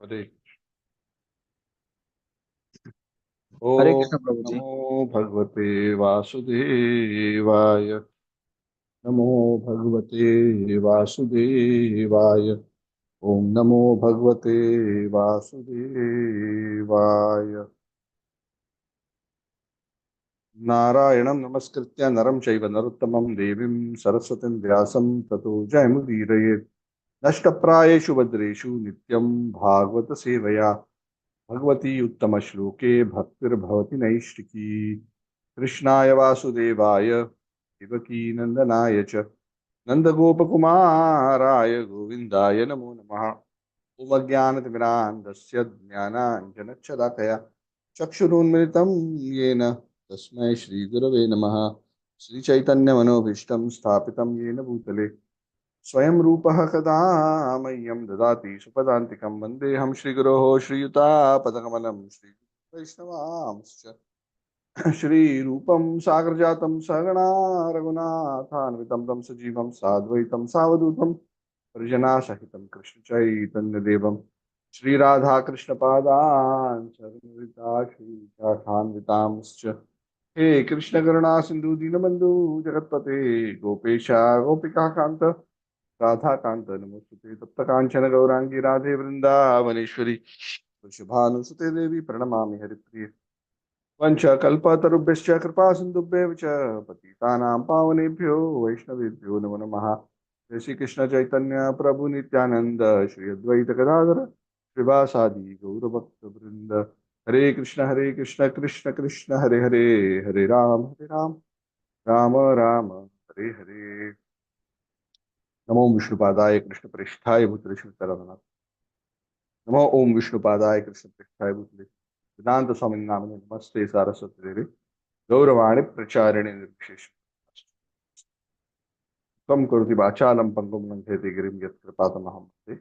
हरे हरे ओम कृष्ण प्रभु जी। नमो भगवते वासुदेवाय। नमो भगवते वासुदेवाय। ओम नमो भगवते वासुदेवाय। नारायणं नमस्कृत्य नरं चैव नरोत्तमं देवीं सरस्वतीं व्यासं ततो जयमुदीरयेत्। नष्टप्रायेषु भद्रेषु नित्यं भागवत सेवया भगवती उत्तमश्लोके भक्तिर्भवति नैष्टिकी। कृष्णाय वासुदेवाय देवकी नंदनाय च नन्दगोपकुमाराय गोविन्दाय नमो नमः। ओमज्ञानतिमिरान्धस्य ज्ञानाञ्जनशलाकया चक्षुरुन्मिलितं येन तस्मै श्रीगुरवे नमः। श्रीचैतन्यमनोभीष्टं स्थापितं येन भूतले स्वयं रूपः कदा मह्यं ददाति सुपदान्तिकं वन्देऽहं श्रीगुरोः श्रीयुतापदकमलं श्रीवैष्णवांश्च श्रीरूपं सागरजातं सहगणा रघुनाथान्वितं तं सजीवं साद्वैतं सावधूतं परिजनासहितं कृष्णचैतन्यदेवं श्रीराधाकृष्णपादान् शरणुरिता श्रीशाखान्वितांश्च हे कृष्णकरुणा सिन्धु दीनबन्धु जगत्पते गोपेश गोपिकान्त राधाकान्त नमोस्तुते तप्तकाञ्चन गौराङ्गी राधे वृन्दावनेश्वरी वृषभानुसुते देवी प्रणमामि हरिप्रिये वंशकल्पतरुभ्यश्च कृपा सिन्धुभ्यः च पतितानां पावनेभ्यो वैष्णवेभ्यो नमो नमः। जय श्री कृष्ण चैतन्य प्रभु नित्यानंद श्री अद्वैत गदाधर श्रीवासादि गौरभक्त वृंद। हरे कृष्ण कृष्ण कृष्ण हरे हरे, हरे राम राम राम हरे हरे। नमो विष्णुपादाय कृष्ण प्रेष्ठाय भूतले श्रीतरणाथ। नमो ओम विष्णुपादाय कृष्ण प्रेष्ठाय भूतले वेदांत स्वामी नामिने नमस्ते सारस्वती देवे गौरवाणी प्रचारिणे निर्विशेष त्वं करोति वाचालं पंगुं लंघयते गिरिं यत्कृपातमहं वन्दे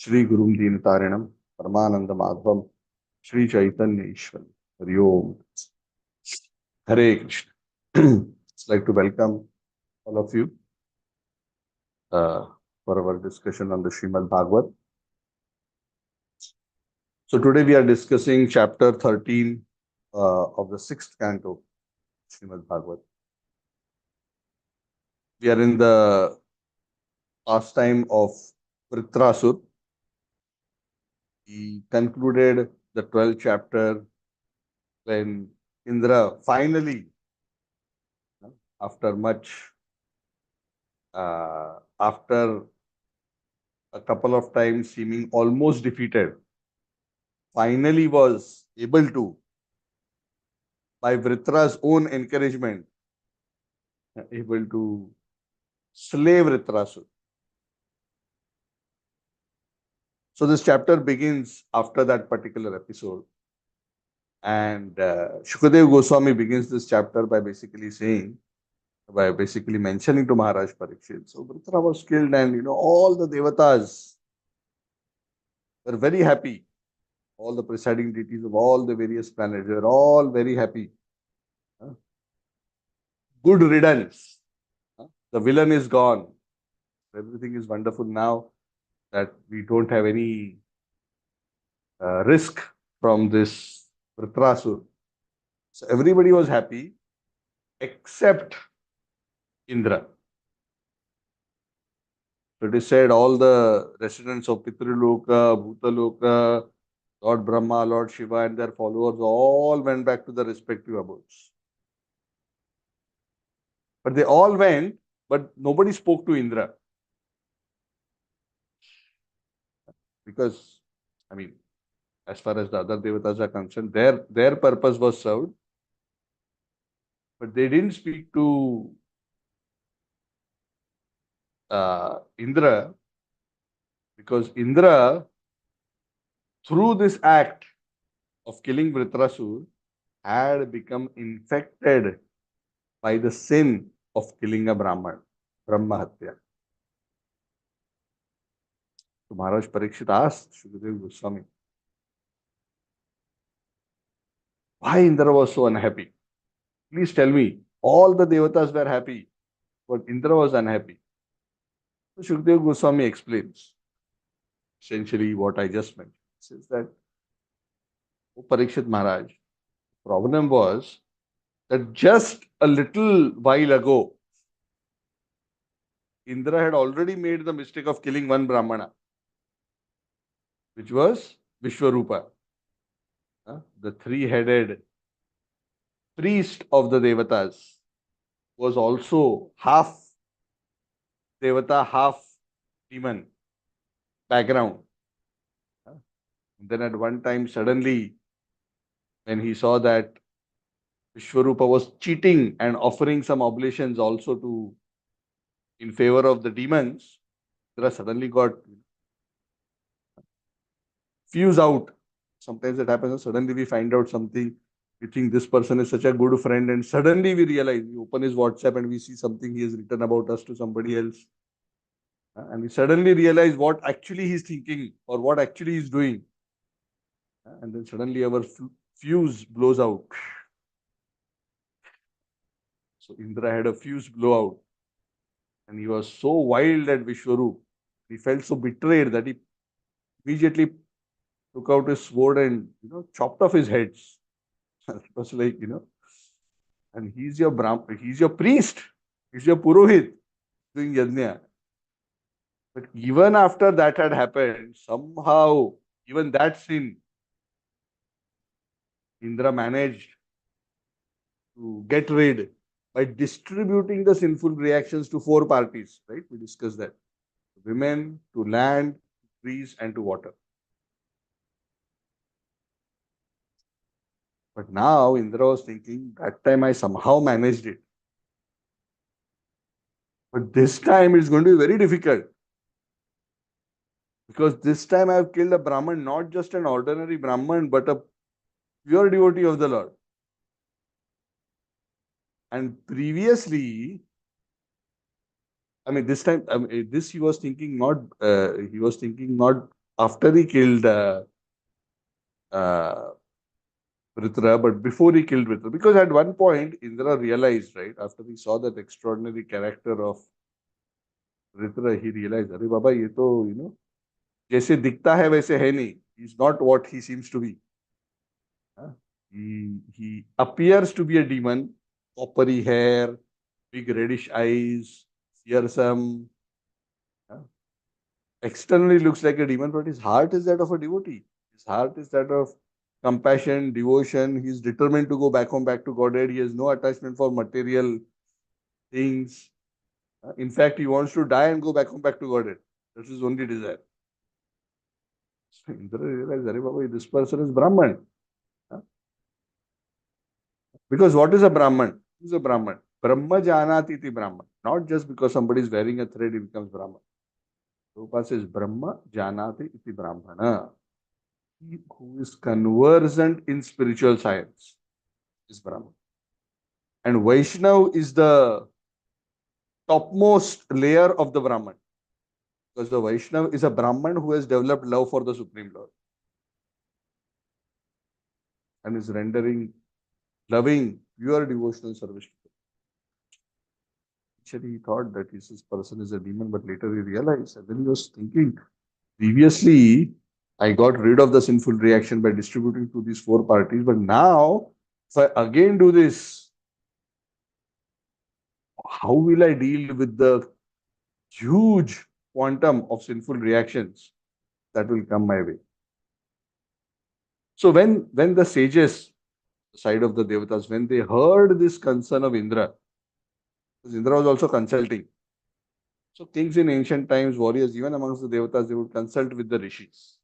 श्रीगुरुं दीनतारिणं परमानन्दमाधवं श्रीचैतन्य ईश्वर हरि ओम। हरे Krishna. Like to welcome all of you for our discussion on the Srimad Bhagavad. So today we are discussing chapter 13 of the sixth canto, Srimad Bhagavad. We are in the pastime of Vritrasur. He concluded the 12th chapter when Indra finally, after much, after a couple of times seeming almost defeated, finally was able to, by Vritra's own encouragement, able to slay Vritrasur. So this chapter begins after that particular episode. And Shukadev Goswami begins this chapter by basically saying, by basically mentioning to Maharaj Parikshit. So Vritra was killed, and all the devatas were very happy. All the presiding deities of all the various planets were all very happy. Huh? Good riddance. Huh? The villain is gone. Everything is wonderful now that we don't have any risk from this Vritrasur. So everybody was happy except Indra. So it is said all the residents of Pitriloka, Bhutaloka, Lord Brahma, Lord Shiva, and their followers all went back to their respective abodes. But they all went, but nobody spoke to Indra. Because, I mean, as far as the other devatas are concerned, their purpose was served, but they didn't speak to Indra, because Indra, through this act of killing Vritrasur, had become infected by the sin of killing a Brahman, Brahma Hatya. So Maharaj Parikshit asked Shukadeva Goswami, why Indra was so unhappy? Please tell me. All the devatas were happy, but Indra was unhappy. So Shukadeva Goswami explains essentially what I just mentioned. says that, "Oh, Parikshit Maharaj, problem was that just a little while ago, Indra had already made the mistake of killing one Brahmana, which was Vishwarupa, the three-headed priest of the Devatas, was also half Devata, half demon background. Then at one time, suddenly, when he saw that Vishwarupa was cheating and offering some oblations also to in favor of the demons, Indra suddenly got fuse out. Sometimes it happens, and suddenly we find out something. We think this person is such a good friend, and suddenly we realize, we open his WhatsApp and we see something he has written about us to somebody else. And we suddenly realize what actually he's thinking or what actually he's doing. And then suddenly our fuse blows out. So Indra had a fuse blowout, and he was so wild at Vishwarup. He felt so betrayed that he immediately took out his sword and chopped off his heads. It was like, and he's your priest, he's your Purohit doing yajna. But even after that had happened, somehow, even that sin, Indra managed to get rid by distributing the sinful reactions to four parties, right? We discussed that. To women, to land, to trees, and to water. But now Indra was thinking, that time I somehow managed it. But this time it's going to be very difficult. Because this time I have killed a Brahman, not just an ordinary Brahman, but a pure devotee of the Lord. And previously, I mean, this time, this he was thinking not after he killed uh, Vritra, but before he killed Vritra. Because at one point, Indra realized, right, after he saw that extraordinary character of Vritra, he realized, अरे बाबा ये तो जैसे दिखता है वैसे है नहीं. He's not what he seems to be. He appears to be a demon, coppery hair, big reddish eyes, fearsome. Externally looks like a demon, but his heart is that of a devotee. His heart is that of compassion, devotion. He's determined to go back home, back to Godhead. He has no attachment for material things. In fact, he wants to die and go back home, back to Godhead. That's his only desire. So Indra realized, "Arey Baba, this person is Brahman." Because what is a Brahman? Who is a Brahman? Brahma janati iti Brahman. Not just because somebody is wearing a thread, he becomes Brahman. Prabhupada says, Brahma janati iti Brahmana. He who is conversant in spiritual science is Brahman. And Vaishnav is the topmost layer of the Brahman. Because the Vaishnav is a Brahman who has developed love for the Supreme Lord. And is rendering loving, pure devotional service to him. Initially, he thought that this person is a demon, but later he realized, and then he was thinking, previously, I got rid of the sinful reaction by distributing to these four parties, but now, if I again do this, how will I deal with the huge quantum of sinful reactions that will come my way? So when the sages, the side of the Devatas, when they heard this concern of Indra, because Indra was also consulting. So kings in ancient times, warriors, even amongst the Devatas, they would consult with the rishis.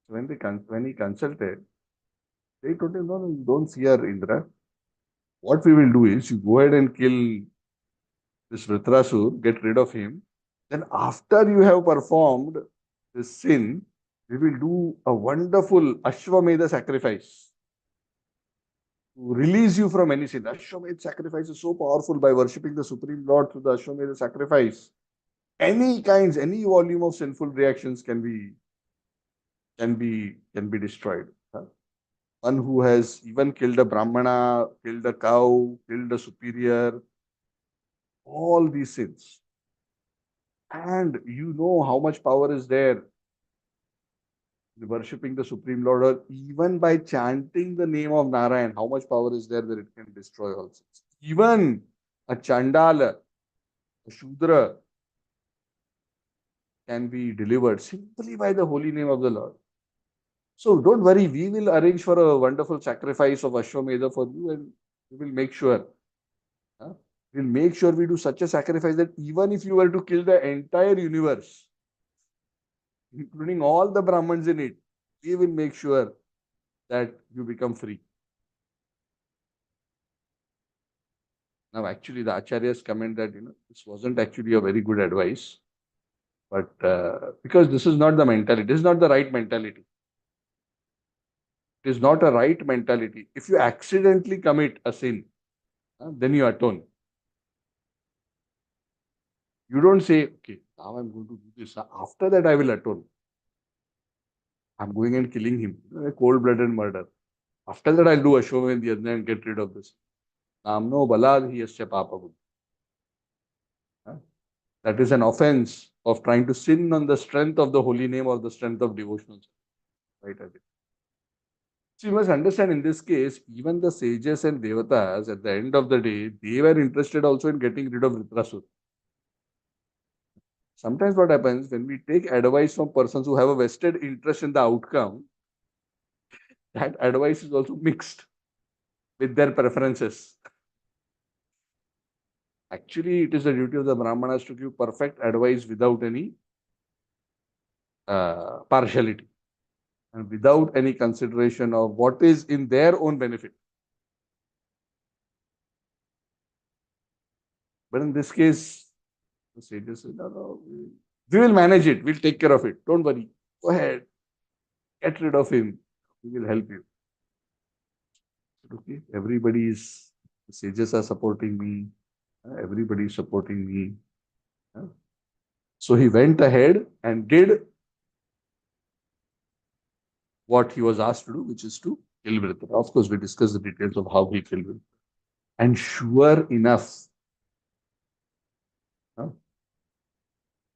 So when he consulted, they told him, no, no, don't fear Indra. What we will do is, you go ahead and kill this Vritrasur, get rid of him. Then after you have performed this sin, we will do a wonderful Ashwamedha sacrifice to release you from any sin. Ashwamedha sacrifice is so powerful. By worshipping the Supreme Lord through the Ashwamedha sacrifice, any volume of sinful reactions can be destroyed. One who has even killed a Brahmana, killed a cow, killed a superior, all these sins. And you know how much power is there worshipping the Supreme Lord, or even by chanting the name of Narayan, how much power is there that it can destroy all sins? Even a Chandala, a Shudra can be delivered simply by the holy name of the Lord. So don't worry, we will arrange for a wonderful sacrifice of Ashwamedha for you, and we will make sure. Huh? We'll make sure we do such a sacrifice that even if you were to kill the entire universe, including all the Brahmins in it, we will make sure that you become free. Now, actually, the Acharyas comment that this wasn't actually a very good advice, but because this is not the mentality, this is not the right mentality. It is not a right mentality. If you accidentally commit a sin, then you atone. You don't say, okay, now I'm going to do this. After that, I will atone. I'm going and killing him. A cold-blooded murder. After that, I'll do Ashwamedha Yajna and get rid of this. Namno balad hiyasya papabud. That is an offense of trying to sin on the strength of the holy name or the strength of devotional. Right? So you must understand, in this case, even the sages and devatas, at the end of the day, they were interested also in getting rid of Vritrasur. Sometimes what happens, when we take advice from persons who have a vested interest in the outcome, that advice is also mixed with their preferences. Actually, it is the duty of the Brahmanas to give perfect advice without any partiality and without any consideration of what is in their own benefit. But in this case, the sages said, no, we will manage it. We'll take care of it. Don't worry. Go ahead. Get rid of him. We will help you. Okay. The sages are supporting me. Everybody is supporting me. So he went ahead and did what he was asked to do, which is to kill Vritra. Of course, we discussed the details of how he killed Vritra. And sure enough,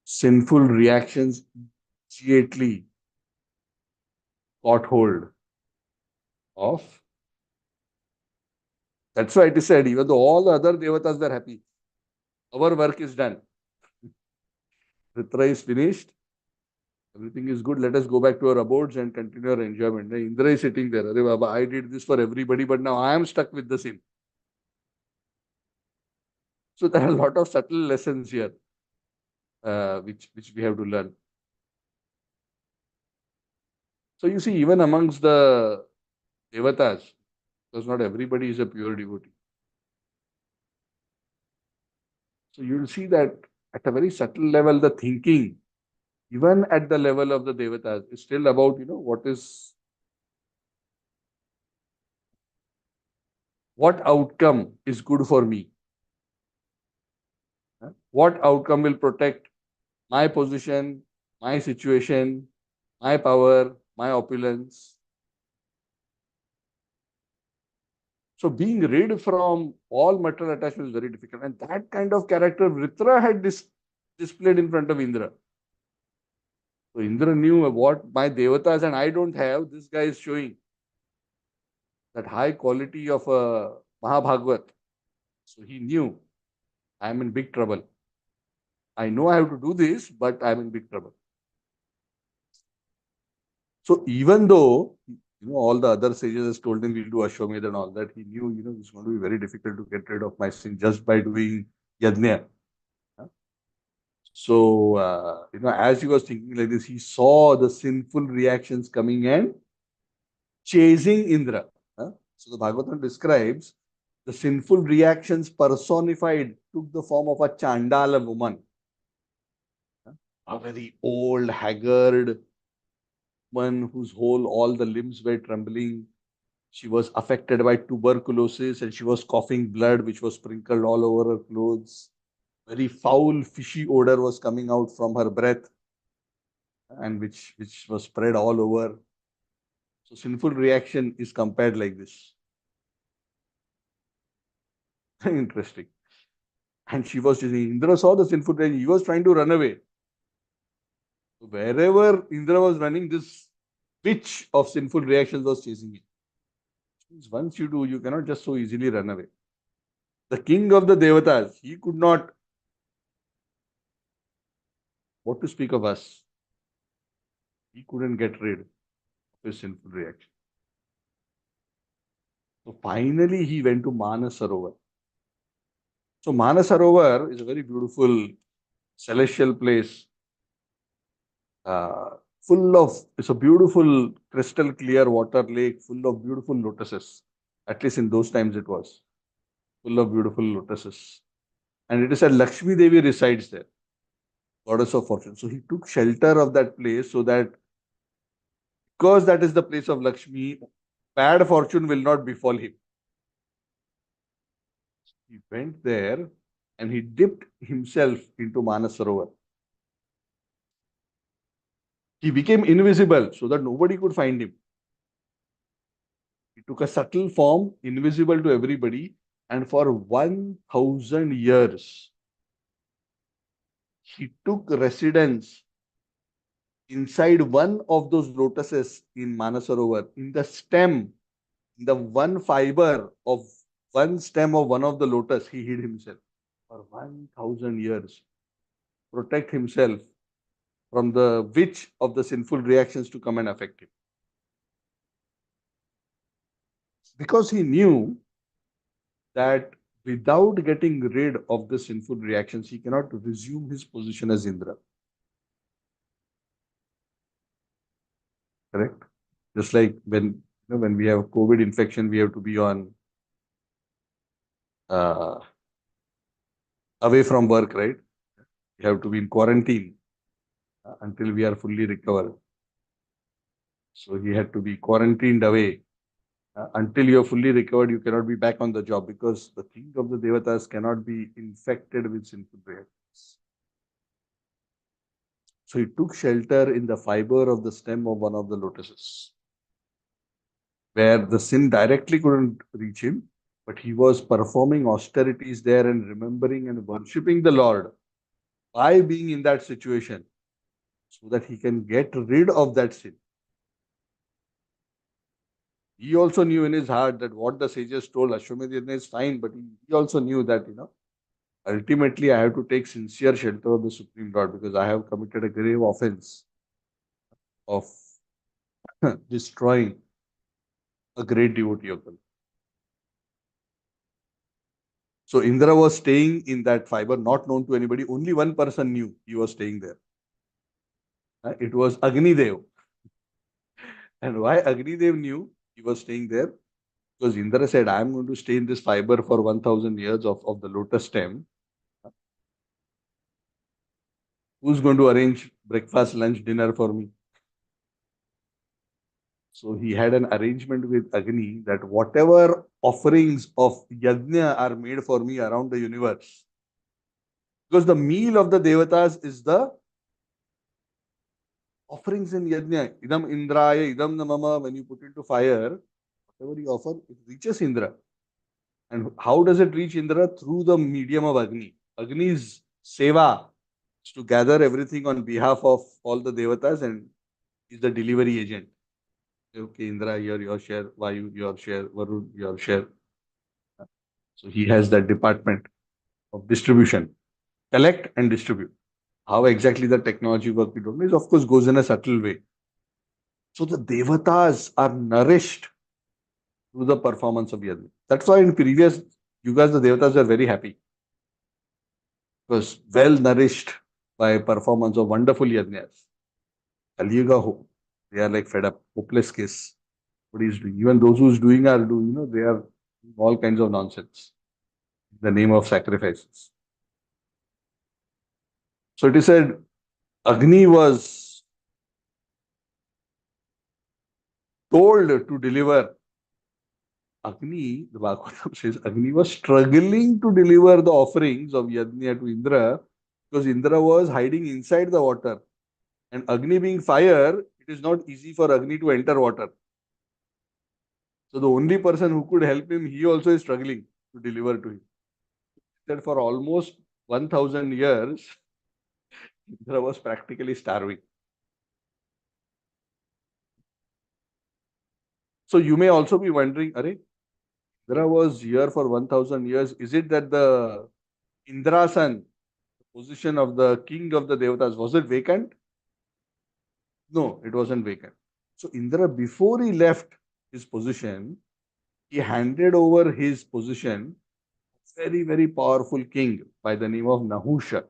sinful reactions immediately caught hold of. That's why it is said, even though all the other devatas were happy, our work is done. Vritra is finished. Everything is good. Let us go back to our abodes and continue our enjoyment. Indra is sitting there. Arey Baba, I did this for everybody, but now I am stuck with the sin. So there are a lot of subtle lessons here, which we have to learn. So you see, even amongst the devatas, because not everybody is a pure devotee. So you'll see that at a very subtle level, the thinking, even at the level of the devatas, is still about, what outcome is good for me? What outcome will protect my position, my situation, my power, my opulence? So being rid from all material attachment is very difficult. And that kind of character Vritra had displayed in front of Indra. So Indra knew what my devatas and I don't have. This guy is showing that high quality of a Mahabhagavat. So he knew I am in big trouble. I know I have to do this, but I am in big trouble. So even though all the other sages has told him we'll do Ashwamedha and all that, he knew it's going to be very difficult to get rid of my sin just by doing yajna. So as he was thinking like this, he saw the sinful reactions coming and chasing Indra. So the Bhagavatam describes the sinful reactions personified took the form of a Chandala woman, a very old, haggard one whose all the limbs were trembling. She was affected by tuberculosis and she was coughing blood, which was sprinkled all over her clothes. Very foul, fishy odor was coming out from her breath, and which was spread all over. So sinful reaction is compared like this. Interesting. And she was saying, Indra saw the sinful reaction. He was trying to run away. So wherever Indra was running, this which of sinful reactions was chasing him. Once you do, you cannot just so easily run away. The king of the Devatas, he could not, what to speak of us, he couldn't get rid of his sinful reaction. So finally, he went to Manasarovar. So Manasarovar is a very beautiful celestial place, uh, it's a beautiful crystal clear water lake full of beautiful lotuses. At least in those times it was full of beautiful lotuses. And it is said Lakshmi Devi resides there, goddess of fortune. So he took shelter of that place so that because that is the place of Lakshmi, bad fortune will not befall him. He went there and he dipped himself into Manasarovar. He became invisible so that nobody could find him. He took a subtle form, invisible to everybody, and for 1000 years, he took residence inside one of those lotuses in Manasarovar, in the stem, in the one fiber of one stem of one of the lotus, he hid himself for 1000 years. Protect himself from the witch of the sinful reactions to come and affect him. Because he knew that without getting rid of the sinful reactions, he cannot resume his position as Indra. Correct? Just like when we have COVID infection, we have to be on uh, away from work, right? We have to be in quarantine until we are fully recovered. So he had to be quarantined away. Until you are fully recovered, you cannot be back on the job because the king of the Devatas cannot be infected with sinful reactions. So he took shelter in the fiber of the stem of one of the lotuses, where the sin directly couldn't reach him, but he was performing austerities there and remembering and worshipping the Lord by being in that situation so that he can get rid of that sin. He also knew in his heart that what the sages told Ashwamedh Yajna is fine, but he also knew that, ultimately I have to take sincere shelter of the Supreme Lord because I have committed a grave offense of destroying a great devotee of the Lord. So Indra was staying in that fiber, not known to anybody. Only one person knew he was staying there. It was Agni Dev. And why Agni Dev knew he was staying there? Because Indra said, I am going to stay in this fiber for 1000 years of the lotus stem. Who's going to arrange breakfast, lunch, dinner for me? So he had an arrangement with Agni that whatever offerings of yajna are made for me around the universe, because the meal of the devatas is the offerings in yajna. Idam Indraya, idam namama, when you put into fire, whatever you offer, it reaches Indra. And how does it reach Indra? Through the medium of Agni. Agni's seva is to gather everything on behalf of all the devatas and is the delivery agent. Okay, Indra, here your share, Vayu, your share, Varun, your share. So he has that department of distribution, collect and distribute. How exactly the technology works, we don't know. It of course goes in a subtle way. So the devatas are nourished through the performance of yajna. That's why in previous yugas the devatas were very happy because well nourished by performance of wonderful yajnas. Kali Yuga, they are like fed up, hopeless case. What he's doing, even those who's doing are doing, they are doing all kinds of nonsense in the name of sacrifices. So it is said Agni was told to deliver. Agni, the Bhagavatam says, Agni was struggling to deliver the offerings of Yajna to Indra because Indra was hiding inside the water. And Agni being fire, it is not easy for Agni to enter water. So the only person who could help him, he also is struggling to deliver to him. That for almost 1000 years, Indra was practically starving. So you may also be wondering, Are, Indra was here for 1000 years. Is it that the Indrasan, the position of the king of the Devatas, was it vacant? No, it wasn't vacant. So Indra, before he left his position, he handed over his position to a very, very powerful king by the name of Nahusha.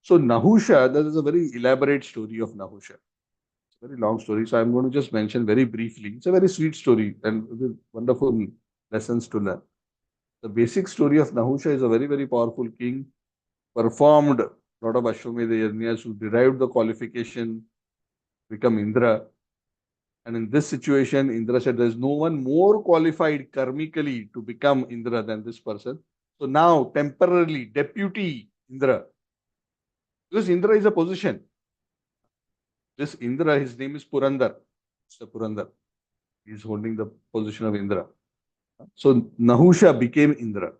So Nahusha, there is a very elaborate story of Nahusha. It's a very long story, so I'm going to just mention very briefly. It's a very sweet story and with wonderful lessons to learn. The basic story of Nahusha is a very, very powerful king, performed a lot of Ashwamedha yajnas, who derived the qualification, become Indra. And in this situation, Indra said, there is no one more qualified karmically to become Indra than this person. So now, temporarily, deputy Indra, because Indra is a position. This Indra, his name is Purandar. Mr. Purandar. He is holding the position of Indra. So Nahusha became Indra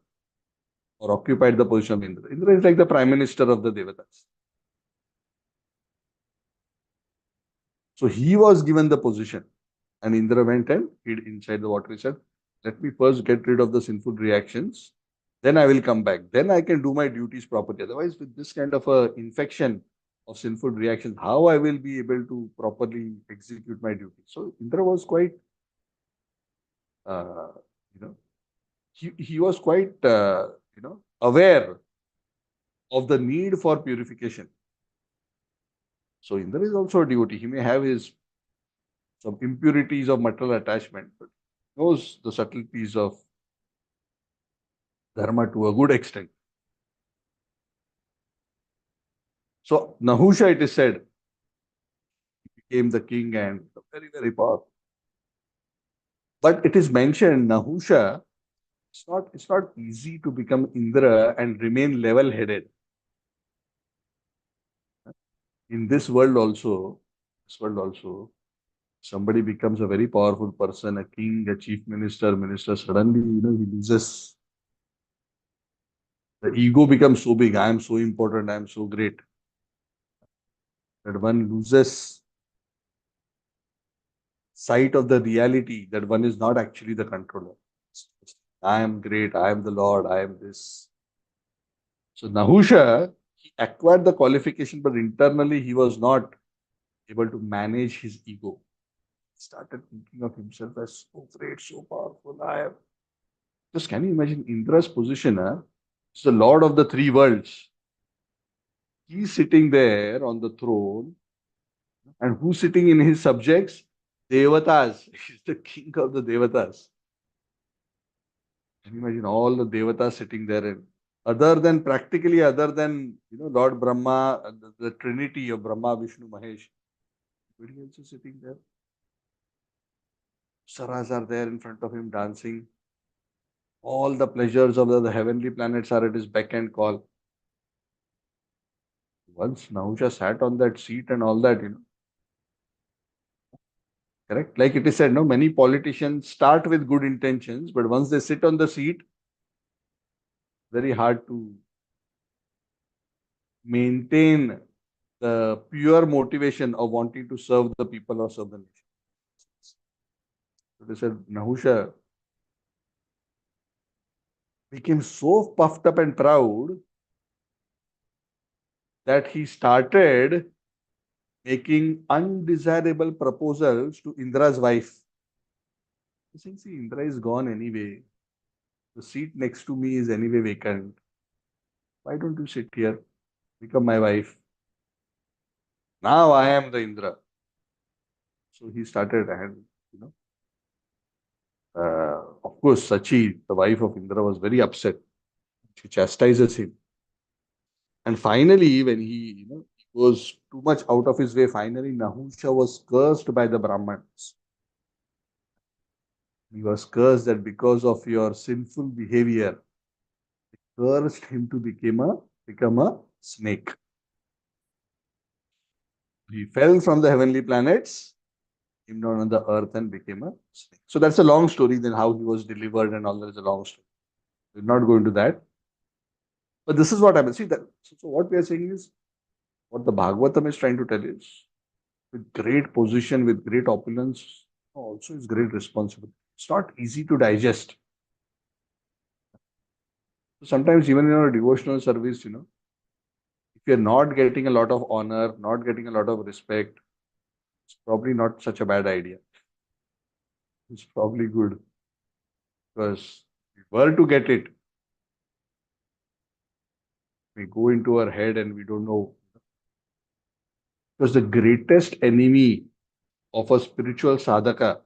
or occupied the position of Indra. Indra is like the prime minister of the Devatas. So he was given the position. And Indra went and hid inside the water. He said, let me first get rid of the sinful reactions. Then I will come back. Then I can do my duties properly. Otherwise, with this kind of a infection of sinful reactions, how I will be able to properly execute my duties? So Indra was quite, uh, you know, he was quite, aware of the need for purification. So Indra is also a devotee. He may have his some impurities of material attachment, but knows the subtleties of dharma to a good extent. So Nahusha, it is said, became the king and very, very powerful. But it is mentioned, Nahusha, it's not easy to become Indra and remain level-headed. In this world also, somebody becomes a very powerful person, a king, a chief minister, suddenly, he loses. The ego becomes so big. I am so important. I am so great. That one loses sight of the reality that one is not actually the controller. I am great. I am the Lord. I am this. So Nahusha, he acquired the qualification, but internally he was not able to manage his ego. He started thinking of himself as so great, so powerful. I am. Just can you imagine Indra's position? He's the Lord of the three worlds. He's sitting there on the throne, and who's sitting in his subjects? Devatas. He's the king of the Devatas. Can you imagine all the Devatas sitting there? And other than Lord Brahma, the Trinity of Brahma, Vishnu, Mahesh, everybody else is sitting there. Saras are there in front of him dancing. All the pleasures of the heavenly planets are at his beck and call. Once Nahusha sat on that seat and all that, correct? Like it is said, no, many politicians start with good intentions, but once they sit on the seat, very hard to maintain the pure motivation of wanting to serve the people or serve the nation. So they said Nahusha became so puffed up and proud that he started making undesirable proposals to Indra's wife. Saying, see, Indra is gone anyway. The seat next to me is anyway vacant. Why don't you sit here? Become my wife. Now I am the Indra. So he started, and of course, Sachi, the wife of Indra, was very upset. She chastises him. And finally, when he goes too much out of his way, finally Nahusha was cursed by the Brahmins. He was cursed that because of your sinful behavior, cursed him to become a snake. He fell from the heavenly planets, came down on the earth and became a snake. So that's a long story, then how he was delivered and all that is a long story. We're not going to that. But this is what happened. See that. So what we are saying is, what the Bhagavatam is trying to tell is, with great position, with great opulence, also is great responsibility. It's not easy to digest. Sometimes even in our devotional service, if you're not getting a lot of honor, not getting a lot of respect, it's probably not such a bad idea. It's probably good because if we were to get it, we go into our head and we don't know. Because the greatest enemy of a spiritual sadhaka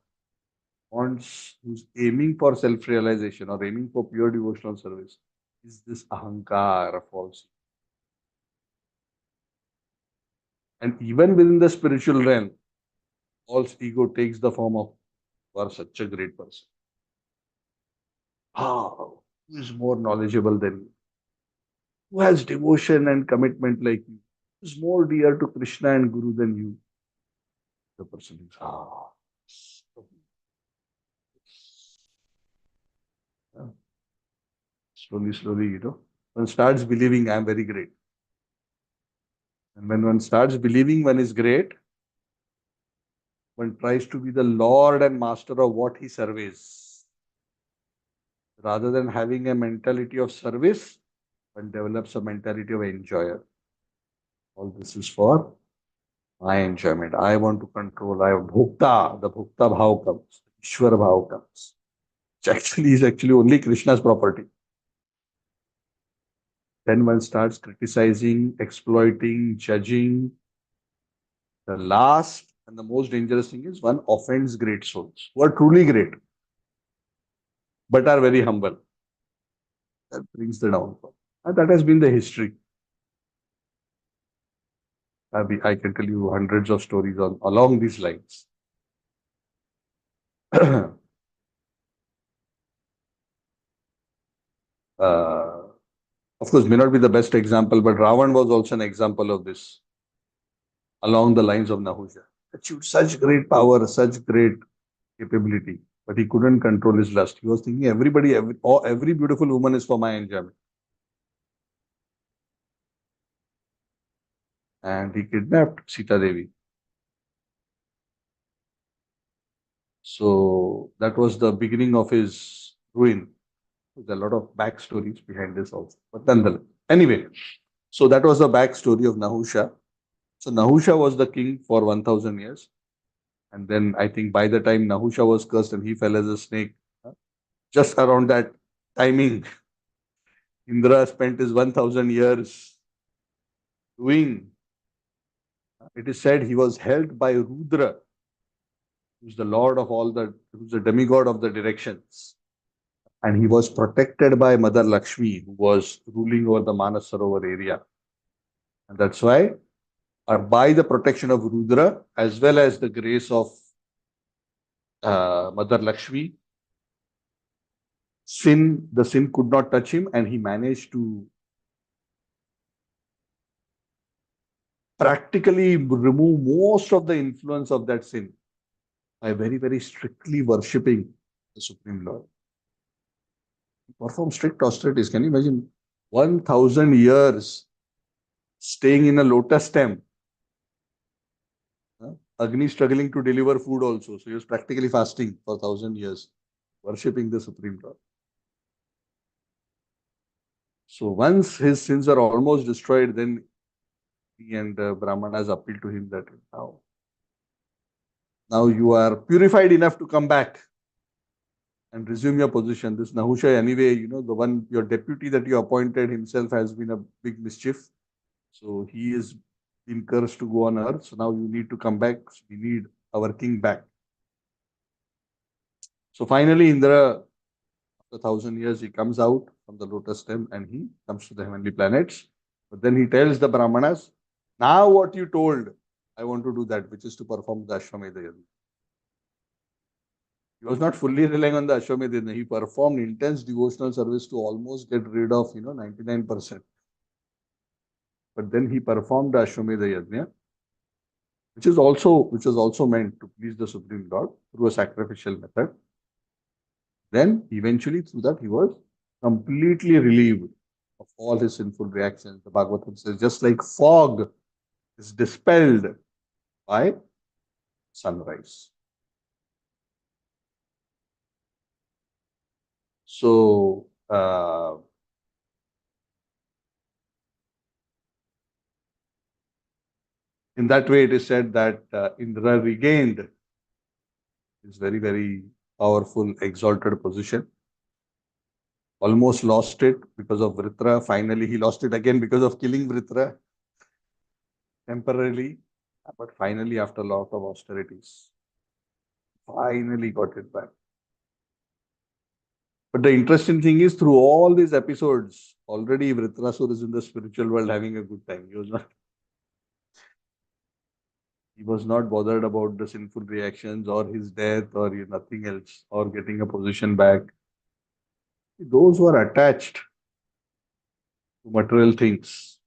who's aiming for self-realization or aiming for pure devotional service is this ahankara, false. And even within the spiritual realm, false ego takes the form of you are such a great person. Who is more knowledgeable than you? Who has devotion and commitment like you? Who is more dear to Krishna and Guru than you? The person is yeah. Slowly, slowly, one starts believing I'm very great. And when one starts believing one is great, one tries to be the Lord and Master of what he surveys. Rather than having a mentality of service, one develops a mentality of enjoyer. All this is for my enjoyment. I want to control. I have bhukta. The bhukta bhav comes. Ishwar bhav comes. Which actually is only Krishna's property. Then one starts criticizing, exploiting, judging. The last and the most dangerous thing is one offends great souls who are truly great but are very humble. That brings the downfall. And that has been the history. I can tell you hundreds of stories along these lines. Of course, may not be the best example, but Ravan was also an example of this along the lines of Nahusha. Achieved such great power, such great capability, but he couldn't control his lust. He was thinking every beautiful woman is for my enjoyment. And he kidnapped Sita Devi. So that was the beginning of his ruin. There's a lot of backstories behind this also. But nonetheless, anyway, so that was the backstory of Nahusha. So Nahusha was the king for 1000 years. And then I think by the time Nahusha was cursed and he fell as a snake, just around that timing, Indra spent his 1000 years doing. It is said he was helped by Rudra, who's the lord of who's the demigod of the directions. And he was protected by Mother Lakshmi, who was ruling over the Manas Sarovar area. And that's why, by the protection of Rudra, as well as the grace of Mother Lakshmi, the sin could not touch him, and he managed to practically remove most of the influence of that sin by very, very strictly worshipping the Supreme Lord. He performed strict austerities. Can you imagine 1000 years staying in a lotus stem? Agni struggling to deliver food also. So he was practically fasting for 1000 years, worshipping the Supreme Lord. So once his sins are almost destroyed, then he and Brahmanas appealed to him that now you are purified enough to come back and resume your position. This Nahusha, anyway, your deputy that you appointed himself has been a big mischief. So he is been cursed to go on earth. So now you need to come back. So we need our king back. So finally, Indra, after 1000 years, he comes out from the lotus stem and he comes to the heavenly planets. But then he tells the Brahmanas, now what you told, I want to do that, which is to perform the Ashwamedha Yajna. He was not fully relying on the Ashwamedha Yajna. He performed intense devotional service to almost get rid of, 99%. But then he performed the Ashwamedha Yajna, which was also meant to please the Supreme Lord through a sacrificial method. Then eventually through that he was completely relieved of all his sinful reactions. The Bhagavatam says, just like fog is dispelled by sunrise. So, in that way, it is said that Indra regained his very, very powerful, exalted position. Almost lost it because of Vritra. Finally, he lost it again because of killing Vritra temporarily. But finally, after a lot of austerities, finally got it back. But the interesting thing is, through all these episodes, already Vritrasur is in the spiritual world having a good time. He was not bothered about the sinful reactions or his death or nothing else or getting a position back. Those who are attached to material things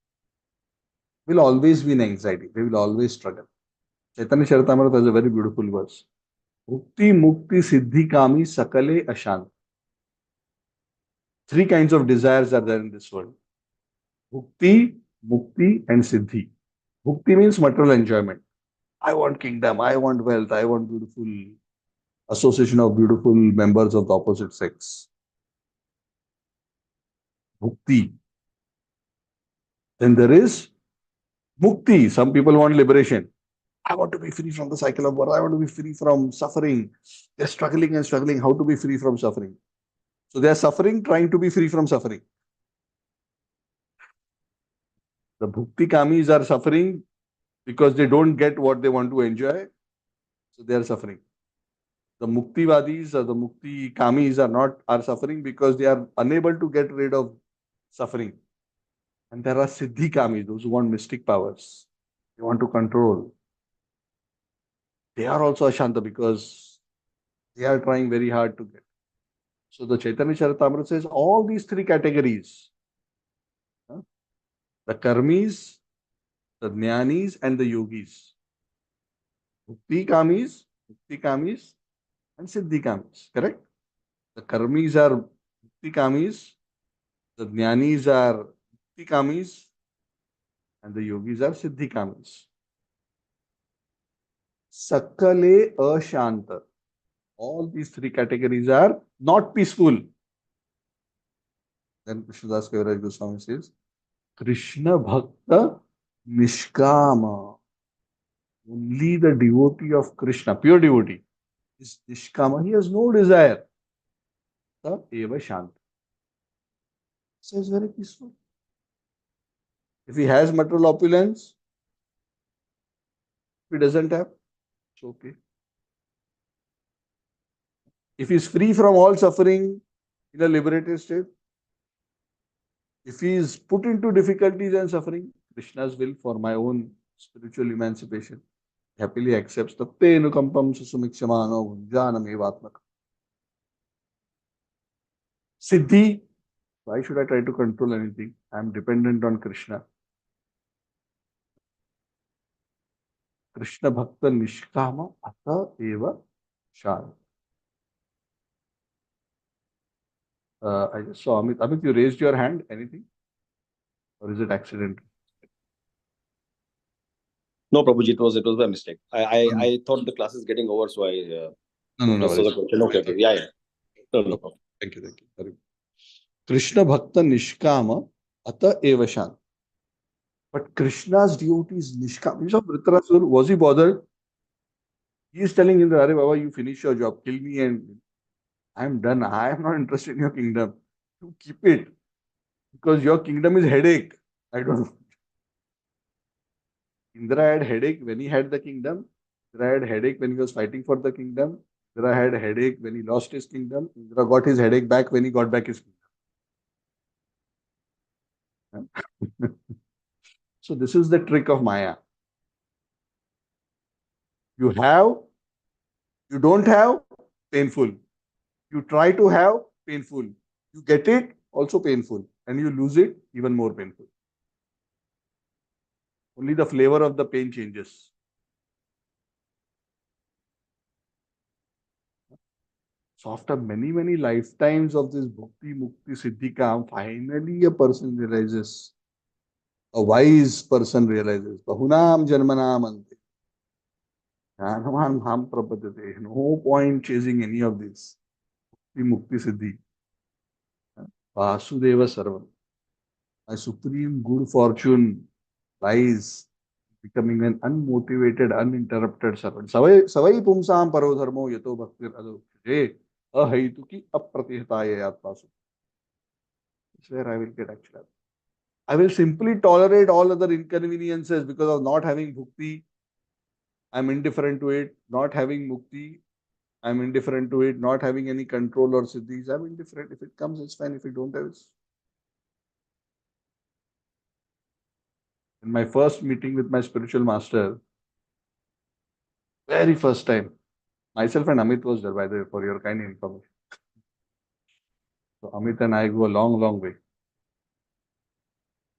will always be in anxiety. They will always struggle. Chaitanya Charitamrita has a very beautiful verse. Mukti, Mukti, Siddhi, Kami, Sakale, Ashant. Three kinds of desires are there in this world. Mukti, Mukti, and Siddhi. Mukti means material enjoyment. I want kingdom, I want wealth, I want beautiful association of beautiful members of the opposite sex. Mukti. Then there is Mukti. Some people want liberation. I want to be free from the cycle of birth. I want to be free from suffering. They're struggling and struggling. How to be free from suffering? So they are suffering, trying to be free from suffering. The Bhukti Kamis are suffering because they don't get what they want to enjoy. So they are suffering. The Muktivadis or the Mukti Kamis are suffering because they are unable to get rid of suffering. And there are Siddhi Kamis, those who want mystic powers. They want to control. They are also Ashanta because they are trying very hard to get. So the Chaitanya Charitamrita says all these three categories, the Karmis, the Jnanis, and the Yogis. Bhukti Kamis, and Siddhi Kamis, correct? The Karmis are Bhukti Kamis, the Jnanis are Bhukti Kamis, and the Yogis are Siddhi Kamis. Sakale Ashanta. All these three categories are not peaceful. Then Krishnadas Kaviraj Goswami says, Krishna Bhakta Nishkama. Only the devotee of Krishna, pure devotee, is Nishkama. He has no desire. The Eva Shanta. So it's very peaceful. If he has material opulence, if he doesn't have, it's okay. If he is free from all suffering in a liberated state, if he is put into difficulties and suffering, Krishna's will for my own spiritual emancipation happily accepts the Tenukampam Susumikshamano Gunjanam Evatmak. Siddhi, why should I try to control anything? I am dependent on Krishna. Krishna Bhakta Nishkama Ata Eva Shana. I just saw Amit. Amit, you raised your hand. Anything? Or is it accidental? No, Prabhuji, it was by mistake. I thought the class is getting over, so I No. just saw the question. Okay. Yeah. No problem. Thank you. Very good. Krishna Bhakta Nishkama Ata Eva Shana. But Krishna's devotee is Nishkama. You saw Dhritarashtra, was he bothered? He is telling Indra, Arey Baba, you finish your job, kill me and I am done. I am not interested in your kingdom. You keep it. Because your kingdom is headache. I don't know. Indra had headache when he had the kingdom. Indra had headache when he was fighting for the kingdom. Indra had headache when he lost his kingdom. Indra got his headache back when he got back his kingdom. So this is the trick of Maya. You have, you don't have, painful. You try to have, painful. You get it, also painful. And you lose it, even more painful. Only the flavor of the pain changes. So after many, many lifetimes of this Bhakti, Mukti, Siddhika, finally a person realizes, a wise person realizes, Bahunam Janmanam Ante. Jnanavan Mam Prapadyate. No point chasing any of this. The Mukti Siddhi. Vasudeva Sarvam. My supreme good fortune lies becoming an unmotivated, uninterrupted servant. Savai pumsam paro dharmo yato bhaktir adokshye ahaituki apratihataye atmasu. That's where I will get actually. I will simply tolerate all other inconveniences because of not having bhukti. I'm indifferent to it. Not having mukti, I'm indifferent to it. Not having any control or siddhis, I'm indifferent. If it comes, it's fine. If it don't have, it's... In my first meeting with my spiritual master, very first time, myself and Amit was there, by the way, for your kind information. So Amit and I go a long, long way.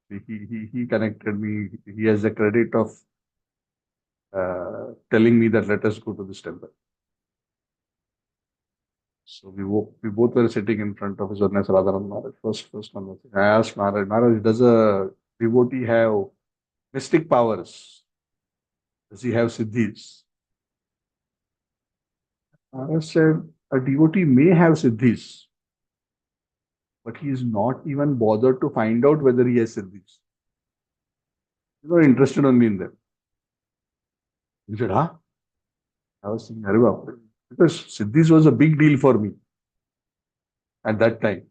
He connected me. He has the credit of telling me that let us go to this temple. So we both were sitting in front of His Holiness Radharani Maharaj. First conversation. I asked Maharaj, does a devotee have mystic powers? Does he have siddhis? Maharaj said, a devotee may have siddhis, but he is not even bothered to find out whether he has siddhis. He's not interested only in them. He said, huh? I was thinking, Hariva, because siddhis was a big deal for me at that time.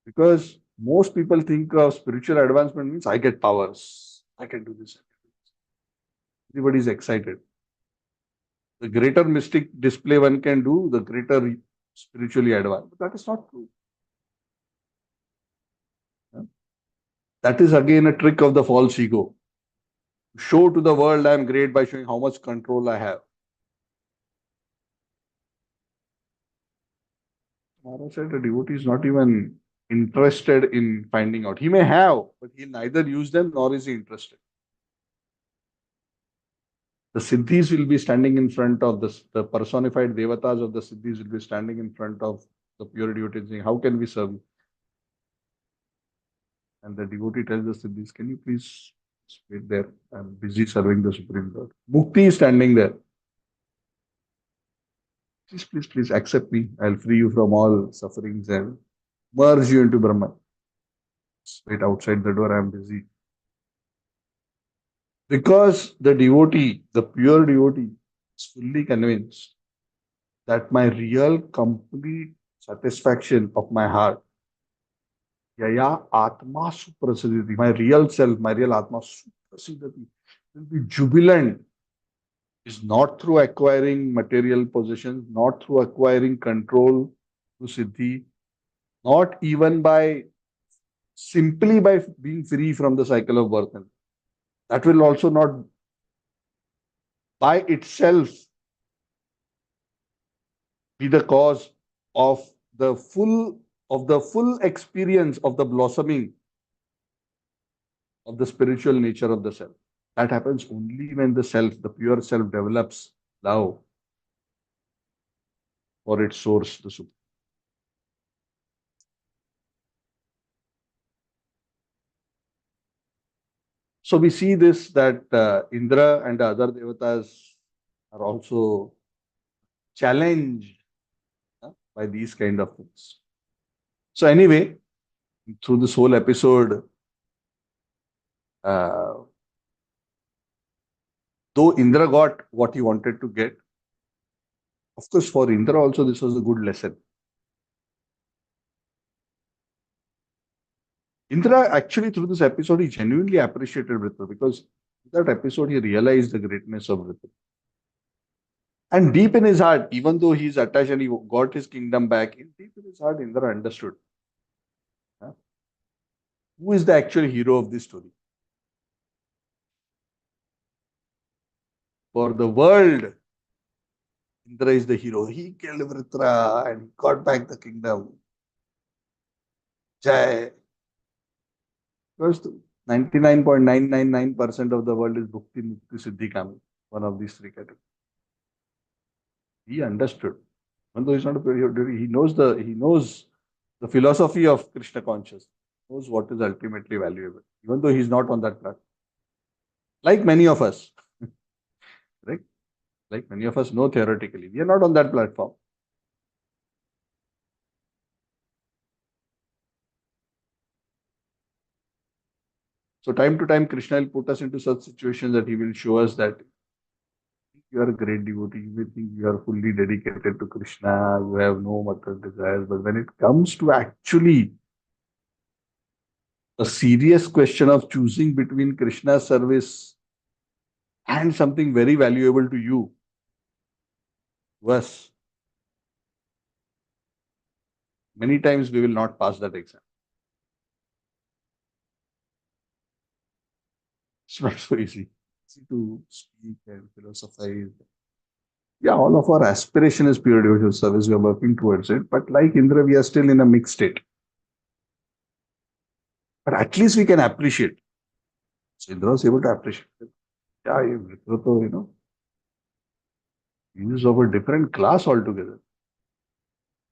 Because most people think of spiritual advancement means I get powers, I can do this. Everybody is excited. The greater mystic display one can do, the greater spiritually advanced. But that is not true. That is again a trick of the false ego. Show to the world I am great by showing how much control I have. Maharaj said a devotee is not even interested in finding out. He may have, but he neither use them nor is he interested. The siddhis will be standing in front of the personified devatas of the siddhis will be standing in front of the pure devotee saying, how can we serve you? And the devotee tells the siddhis, can you please wait there? I'm busy serving the Supreme Lord. Mukti is standing there. Please accept me. I'll free you from all sufferings and merge you into Brahman. Wait outside the door, I'm busy. Because the devotee, the pure devotee, is fully convinced that my real complete satisfaction of my heart, Yaya Atma Suprasidhati, my real self, my real Atma Suprasidhati, will be jubilant, is not through acquiring material possessions, not through acquiring control through Siddhi, not even by simply by being free from the cycle of birth. And that will also not by itself be the cause of the full experience of the blossoming of the spiritual nature of the self. That happens only when the self, the pure self, develops love for its source, the Supreme. So we see this that Indra and the other devatas are also challenged by these kind of things. So anyway, through this whole episode, though Indra got what he wanted to get, of course, for Indra also this was a good lesson. Indra actually through this episode, he genuinely appreciated Vritra because in that episode he realized the greatness of Vritra. And deep in his heart, even though he's attached and he got his kingdom back, deep in his heart, Indra understood. Who is the actual hero of this story? For the world, Indra is the hero. He killed Vritra and got back the kingdom. Jai. Because 99.999% of the world is Bhukti, Mukti, Siddhi, Kami. One of these three categories. He understood. Even though he's not a pure devotee, he knows the philosophy of Krishna consciousness. Knows what is ultimately valuable. Even though he's not on that track. Like many of us. Right? like many of us know theoretically. We are not on that platform. So time to time, Krishna will put us into such situations that he will show us that you are a great devotee. You may think you are fully dedicated to Krishna. You have no material desires. But when it comes to actually a serious question of choosing between Krishna's service and something very valuable to you, was many times we will not pass that exam. It's not so easy to speak and philosophize. Yeah, all of our aspiration is pure devotional service. We are working towards it. But like Indra, we are still in a mixed state. But at least we can appreciate. So Indra was able to appreciate it. Yeah, he is of a different class altogether.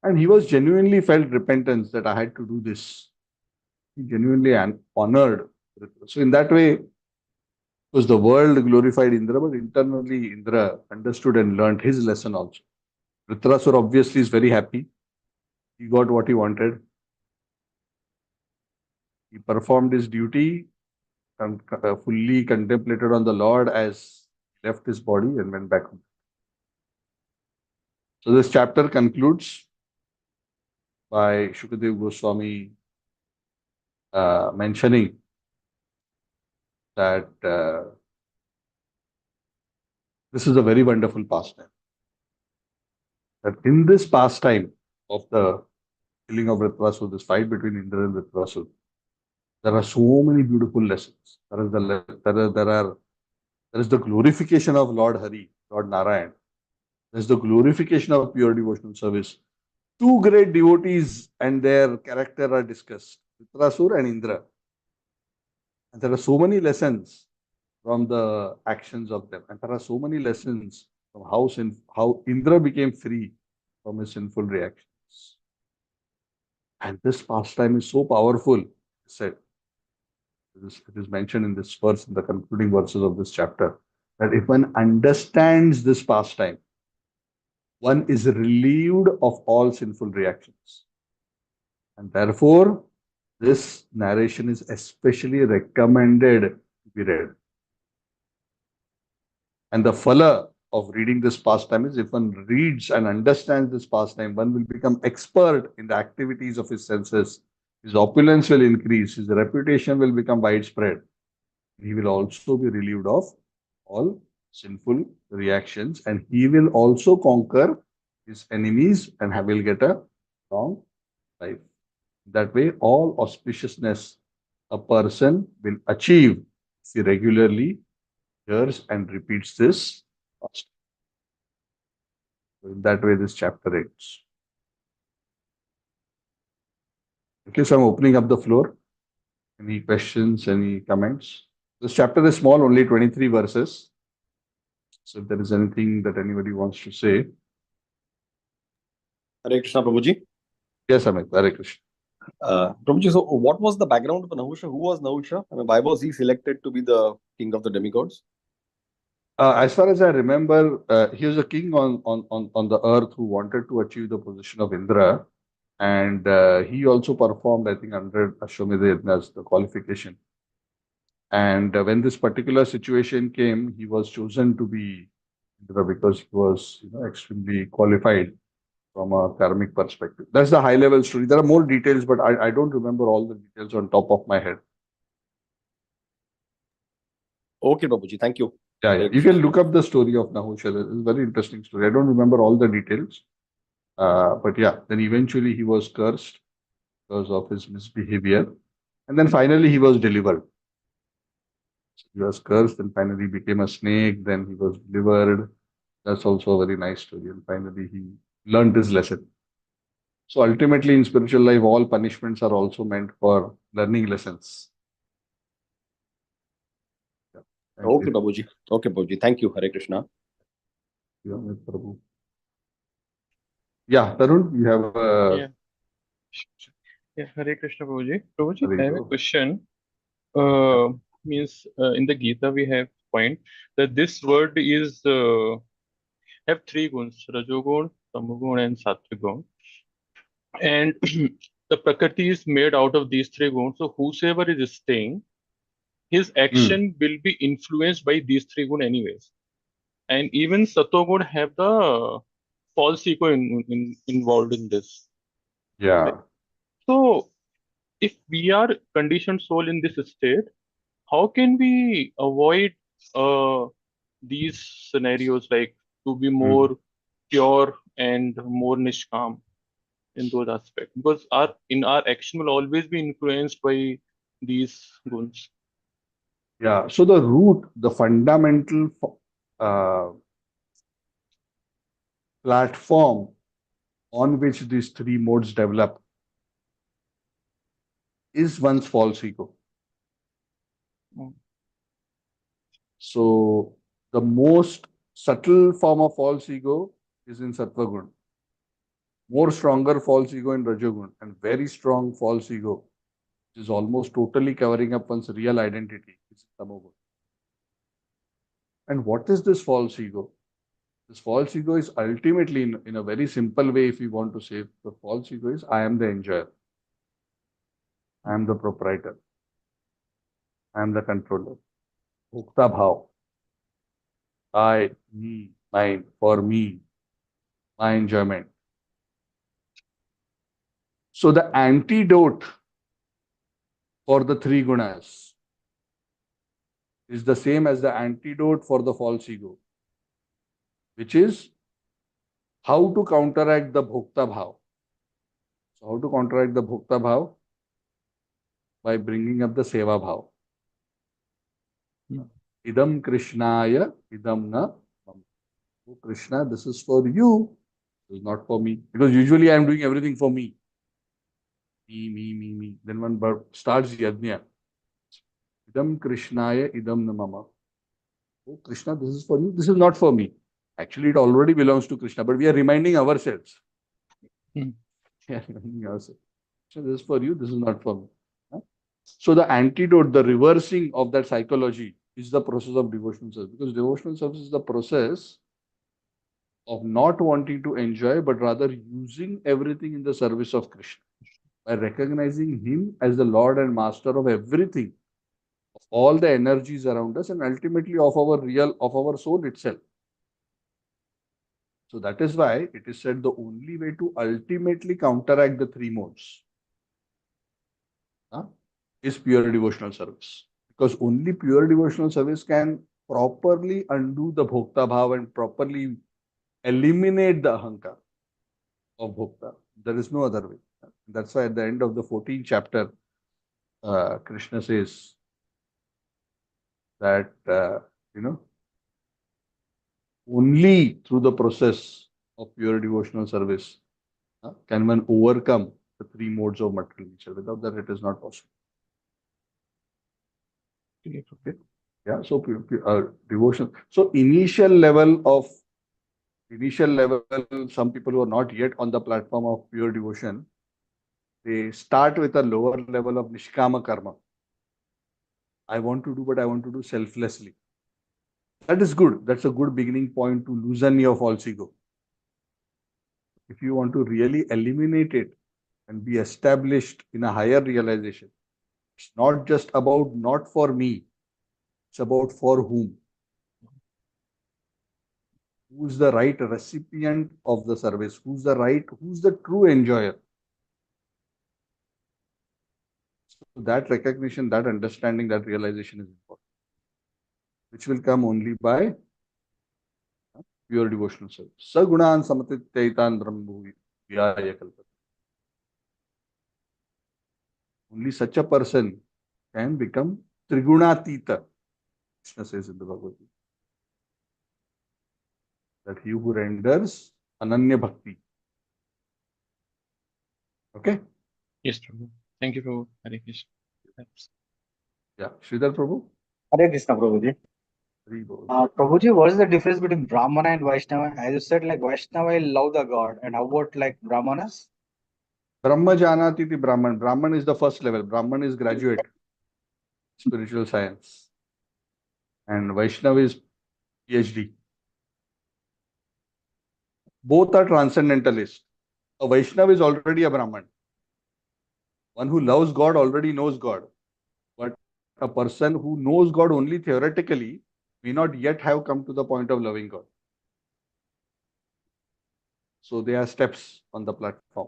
And he was genuinely felt repentance that I had to do this. He genuinely honored. So in that way, because the world glorified Indra, but internally Indra understood and learned his lesson also. Ritrasur obviously is very happy. He got what he wanted. He performed his duty and fully contemplated on the Lord as he left his body and went back home. So this chapter concludes by Shukadev Goswami mentioning that this is a very wonderful pastime. That in this pastime of the killing of Ritvasur, this fight between Indra and Ritvasur, there are so many beautiful lessons. There is the glorification of Lord Hari, Lord Narayan. There is the glorification of pure devotional service. Two great devotees and their character are discussed, Ritvasur and Indra. And there are so many lessons from the actions of them. And there are so many lessons from how Indra became free from his sinful reactions. And this pastime is so powerful, said. It is mentioned in this verse, in the concluding verses of this chapter, that if one understands this pastime, one is relieved of all sinful reactions. And therefore, this narration is especially recommended to be read. And the phala of reading this pastime is if one reads and understands this pastime, one will become expert in the activities of his senses. His opulence will increase, his reputation will become widespread. He will also be relieved of all sinful reactions, and he will also conquer his enemies and will get a long life. That way, all auspiciousness a person will achieve if he regularly hears and repeats this. So in that way, this chapter ends. Okay, so I'm opening up the floor. Any questions, any comments? This chapter is small, only 23 verses. So if there is anything that anybody wants to say. Hare Krishna, Prabhuji. Yes, Amit. Hare Krishna. Prabhuji, so what was the background of Nahusha? Who was Nahusha? I mean, why was he selected to be the king of the demigods? As far as I remember, he was a king on the earth who wanted to achieve the position of Indra. And he also performed, I think, 100 Ashwamedha Yajnas, the qualification. And when this particular situation came, he was chosen to be Indra because he was extremely qualified from a karmic perspective. That's the high level story. There are more details, but I don't remember all the details on top of my head. Okay, Prabhuji, thank you. Yeah. You can look up the story of Nahusha. It's a very interesting story. I don't remember all the details. But yeah, then eventually he was cursed because of his misbehavior. And then finally he was delivered. So he was cursed and finally became a snake. Then he was delivered. That's also a very nice story. And finally he learned his lesson. So ultimately in spiritual life, all punishments are also meant for learning lessons. Yeah. Okay, Prabhuji. Okay, Prabhuji. Thank you. Hare Krishna. Yeah, Prabhu. Yeah, Tarun, you have Yeah. Yeah, Hare Krishna, Prabhuji. Prabhuji, Hare I have a Krishna. question. Means in the Gita we have point that this word is have three guns: Rajogun, Tamogun, and Sattvigun. And the Prakriti is made out of these three guns. So whosoever is staying, his action will be influenced by these three guns anyways. And even Satogun have the false ego involved in this. Yeah. So if we are conditioned soul in this state, how can we avoid these scenarios, like to be more pure and more nishkam in those aspects? Because our action will always be influenced by these guns. Yeah. So the root, the fundamental uh, platform on which these three modes develop is one's false ego. Mm. So the most subtle form of false ego is in Sattva Gun. More stronger false ego in Rajogun, and very strong false ego, which is almost totally covering up one's real identity, is Tamogun. And what is this false ego? This false ego is ultimately, in a very simple way, if you want to say, the false ego is I am the enjoyer, I am the proprietor, I am the controller. Bhokta bhav. I, me, mine, for me, my enjoyment. So the antidote for the three gunas is the same as the antidote for the false ego, which is how to counteract the bhokta bhav. So how to counteract the bhokta bhav? By bringing up the seva bhav. Idam Krishnaya, idam na. Oh Krishna, this is for you. This is not for me. Because usually I am doing everything for me. Me. Then one starts yajna. Idam Krishnaya, idam na mama. Oh Krishna, this is for you. This is not for me. Actually, it already belongs to Krishna, but we are reminding ourselves. Hmm. We are reminding ourselves. Krishna, this is for you. This is not for me. Huh? So the antidote, the reversing of that psychology is the process of devotional service. Because devotional service is the process of not wanting to enjoy, but rather using everything in the service of Krishna by recognizing Him as the Lord and Master of everything, of all the energies around us, and ultimately of our soul itself. So that is why it is said the only way to ultimately counteract the three modes is pure devotional service. Because only pure devotional service can properly undo the bhokta bhav and properly eliminate the ahankar of bhokta. There is no other way. That's why at the end of the 14th chapter, Krishna says that, only through the process of pure devotional service can one overcome the three modes of material nature. Without that, it is not possible. Okay. Yeah. So devotion. So initial level, some people who are not yet on the platform of pure devotion, they start with a lower level of nishkama karma. I want to do, but I want to do selflessly. That is good. That's a good beginning point to loosen your false ego. If you want to really eliminate it and be established in a higher realization, it's not just about not for me, it's about for whom. Who's the right recipient of the service? Who's the true enjoyer? So that recognition, that understanding, that realization is important, which will come only by pure devotional service. Sagunan samatitaitan brahmbhuvi vyaya kalpata. Only such a person can become trigunatita. Krishna says in the Bhagavad Gita that he who renders ananya bhakti. Okay? Yes, Prabhu. Thank you, Prabhu. Hare Krishna. Thanks. Yeah. Sridhar Prabhu? Hare Krishna, Prabhuji. Three bol. Prabhuji, what is the difference between Brahmana and Vaishnava? As you said, like Vaishnava love the God, and how about like Brahmanas? Brahma janati ti Brahman. Brahman is the first level. Brahman is graduate, spiritual science. And Vaishnava is PhD. Both are transcendentalists. A Vaishnav is already a Brahman. One who loves God already knows God. But a person who knows God only theoretically may not yet have come to the point of loving God. So there are steps on the platform.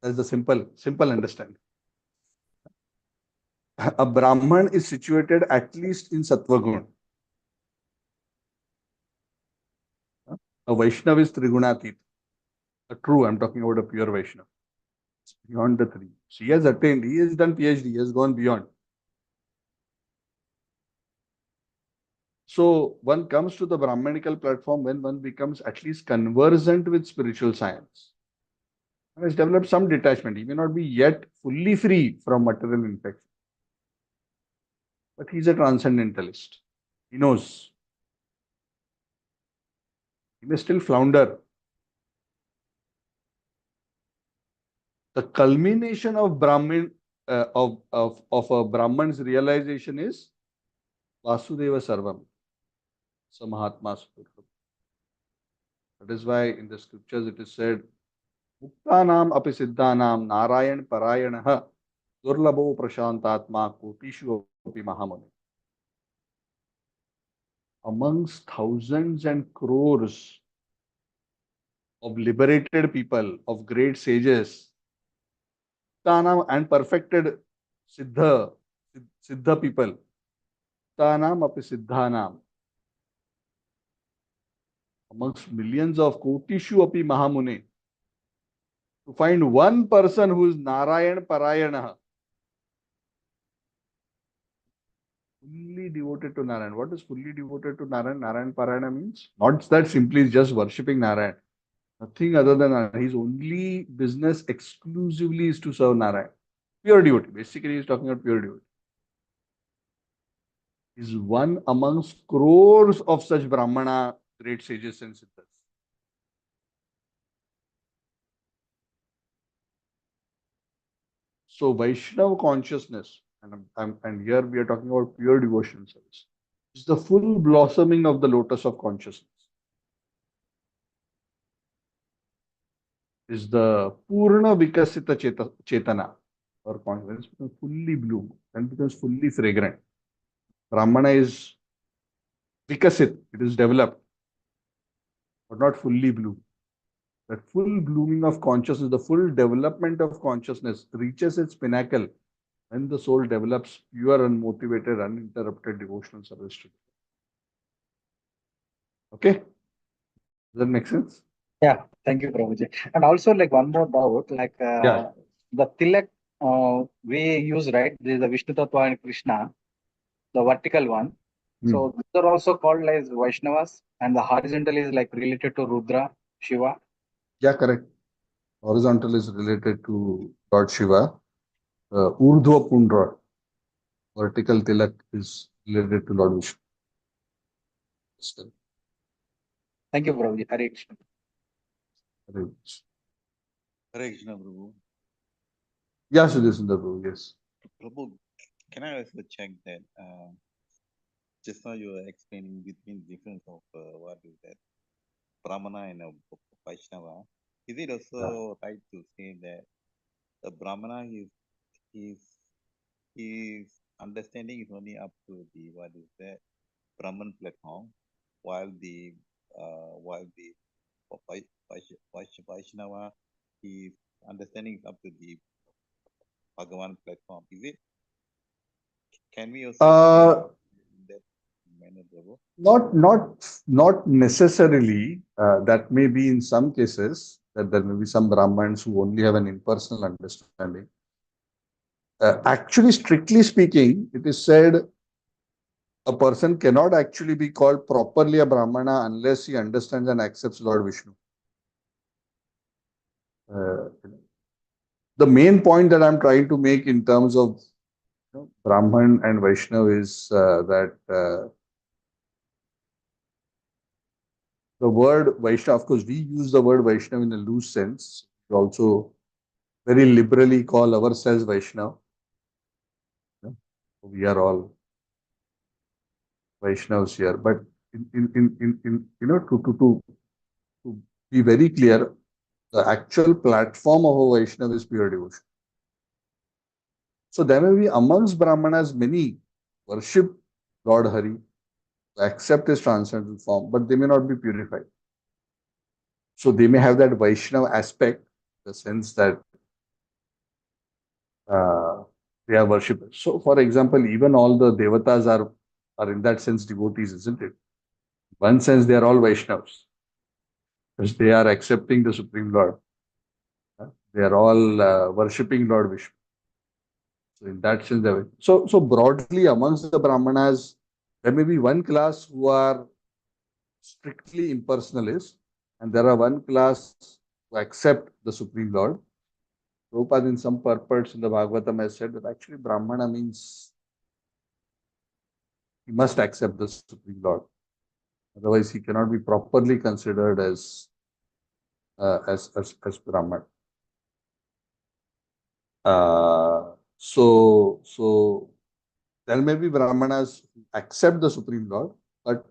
That's the simple understanding. A Brahman is situated at least in Sattva Gun. A Vaishnav is Trigunatit. I'm talking about a pure Vaishnav. It's beyond the three. He has attained, he has done PhD, he has gone beyond. So one comes to the Brahmanical platform when one becomes at least conversant with spiritual science. And has developed some detachment. He may not be yet fully free from material infection. But he's a transcendentalist. He knows. He may still flounder. The culmination of Brahmin of a Brahman's realization is Vasudeva Sarvam. So Mahatma Sutra. That is why in the scriptures it is said, Muktanam api siddhanam Narayan Parayanaha Durlabho Prashantatma Kotishu api Mahamuni. Amongst thousands and crores of liberated people, of great sages, Muktanam and perfected Siddha people, Muktanam api siddhanam. Amongst millions of Kotishu api Mahamuni, to find one person who is Narayan Parayana, fully devoted to Narayan. What is fully devoted to Narayan? Narayan Parayana means not that simply just worshipping Narayan. Nothing other than Narayan. His only business exclusively is to serve Narayan. Pure devotee. Basically, he's talking about pure devotee. He's one amongst crores of such Brahmana, great sages and siddhas. So Vaishnava consciousness, and here we are talking about pure devotion service, is the full blossoming of the lotus of consciousness. Is the Purna Vikasita Chetana, or consciousness becomes fully bloom and becomes fully fragrant. Brahmana is Vikasit, it is developed, but not fully bloom. That full blooming of consciousness, the full development of consciousness reaches its pinnacle when the soul develops pure, unmotivated, uninterrupted devotional service to God. Okay? Does that make sense? Yeah, thank you, Prabhuji. And also, like one more doubt, like Yeah. the tilak we use, right? There is the Vishnu Tattva and Krishna, the vertical one. So these are also called as Vaishnavas, and the horizontal is like related to Rudra, Shiva. Yeah, correct. Horizontal is related to Lord Shiva. Urdhva Pundra, vertical tilak, is related to Lord Vishnu. Thank you, Prabhuji. Hare Krishna. Hare Krishna. Hare Krishna, Prabhu. Yeah, Sudhir Prabhu, yes. Prabhu, can I also check that just now you were explaining between difference of what is that Brahmana and Vaishnava. Is it also right to say that the Brahmana his understanding is only up to the what is that Brahman platform, while the Vaishnava his understanding is up to the Bhagavan platform. Is it? Can we also say that manner, Prabhu? Not necessarily. That may be in some cases that there may be some Brahmins who only have an impersonal understanding. Actually, strictly speaking, it is said a person cannot actually be called properly a Brahmana unless he understands and accepts Lord Vishnu. The main point that I'm trying to make in terms of Brahman and Vaishnav is that the word Vaishnav, of course, we use the word Vaishnav in a loose sense. We also very liberally call ourselves Vaishnav. We are all Vaishnavs here. But to be very clear, the actual platform of a Vaishnava is pure devotion. So there may be amongst Brahmanas many worship Lord Hari, accept his transcendental form, but they may not be purified. So they may have that Vaishnava aspect, the sense that they are worshippers. So, for example, even all the devatas are in that sense devotees, isn't it? One sense, they are all Vaishnavas because they are accepting the Supreme Lord. They are all worshipping Lord Vishnu. So, in that sense, so broadly amongst the Brahmanas, there may be one class who are strictly impersonalists, and there are one class who accept the Supreme Lord. Prabhupada in some purports in the Bhagavatam has said that actually Brahmana means he must accept the Supreme Lord. Otherwise, he cannot be properly considered as Brahman. So there may be Brahmanas who accept the Supreme Lord, but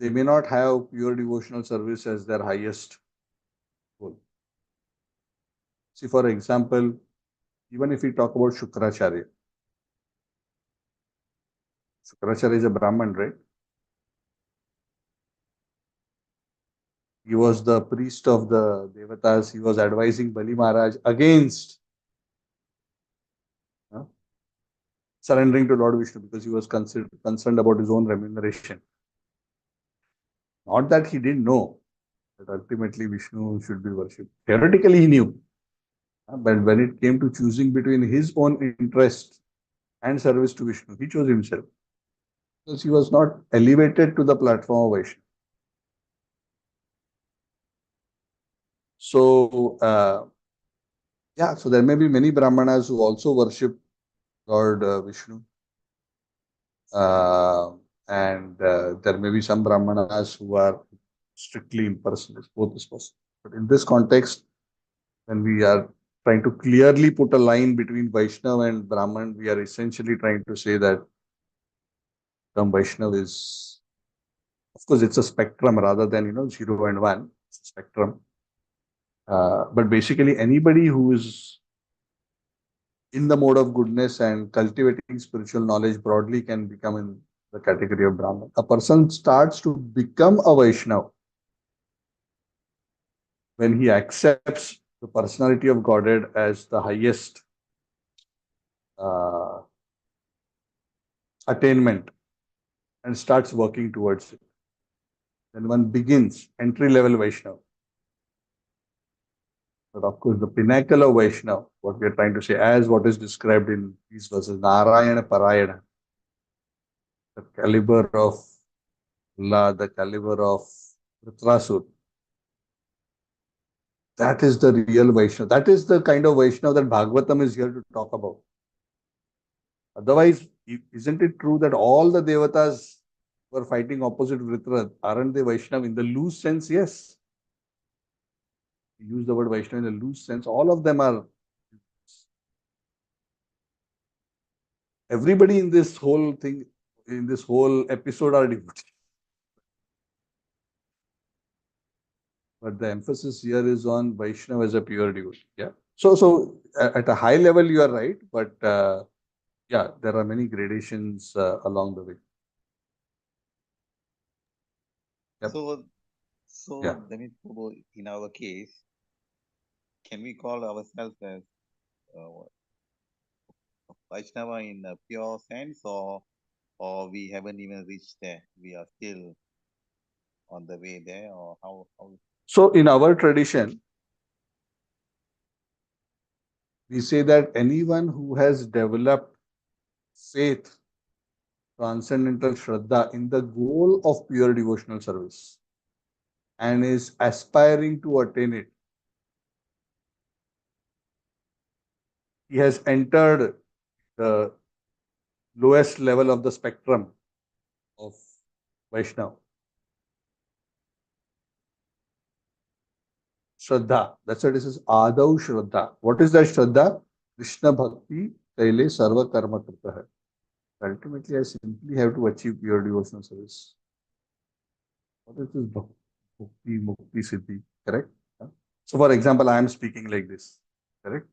they may not have pure devotional service as their highest goal. See, for example, even if we talk about Shukracharya, Shukracharya is a Brahman, right? He was the priest of the Devatas. He was advising Bali Maharaj against surrendering to Lord Vishnu because he was concerned about his own remuneration. Not that he didn't know that ultimately Vishnu should be worshipped. Theoretically, he knew. But when it came to choosing between his own interest and service to Vishnu, he chose himself. Because he was not elevated to the platform of Vishnu. So, so there may be many Brahmanas who also worship Lord Vishnu. And there may be some Brahmanas who are strictly impersonal. Both is possible. But in this context, when we are trying to clearly put a line between Vaishnava and Brahman, we are essentially trying to say that term Vaishnava is, of course, it's a spectrum rather than 0 and 1. It's a spectrum. But basically, anybody who is in the mode of goodness and cultivating spiritual knowledge broadly can become in the category of Brahman. A person starts to become a Vaishnava when he accepts the personality of Godhead as the highest attainment and starts working towards it. Then one begins entry-level Vaishnava. But of course, the pinnacle of Vaishnava, what we are trying to say, as what is described in these verses, Narayana Parayana, the caliber of Allah, the caliber of Vritrasur, that is the real Vaishnava. That is the kind of Vaishnava that Bhagavatam is here to talk about. Otherwise, isn't it true that all the Devatas were fighting opposite Vritra? Aren't they Vaishnava? In the loose sense, yes. Use the word Vaishnava in a loose sense, all of them are. Everybody in this whole thing, in this whole episode are devotees. But the emphasis here is on Vaishnava as a pure devotee. Yeah. So at a high level, you are right, but there are many gradations along the way. Yep. So Yeah. that means in our case, can we call ourselves as Vaishnava in a pure sense, or we haven't even reached there? We are still on the way there, or how? So in our tradition, we say that anyone who has developed faith, transcendental Shraddha in the goal of pure devotional service and is aspiring to attain it, he has entered the lowest level of the spectrum of Vaishnava. Shraddha. That's what it says. Adau Shraddha. What is that Shraddha? Krishna Bhakti Kaile Sarva Karma Krita. Ultimately, I simply have to achieve pure devotional service. What is this bhakti, mukti, siddhi? Correct? So, for example, I am speaking like this. Correct?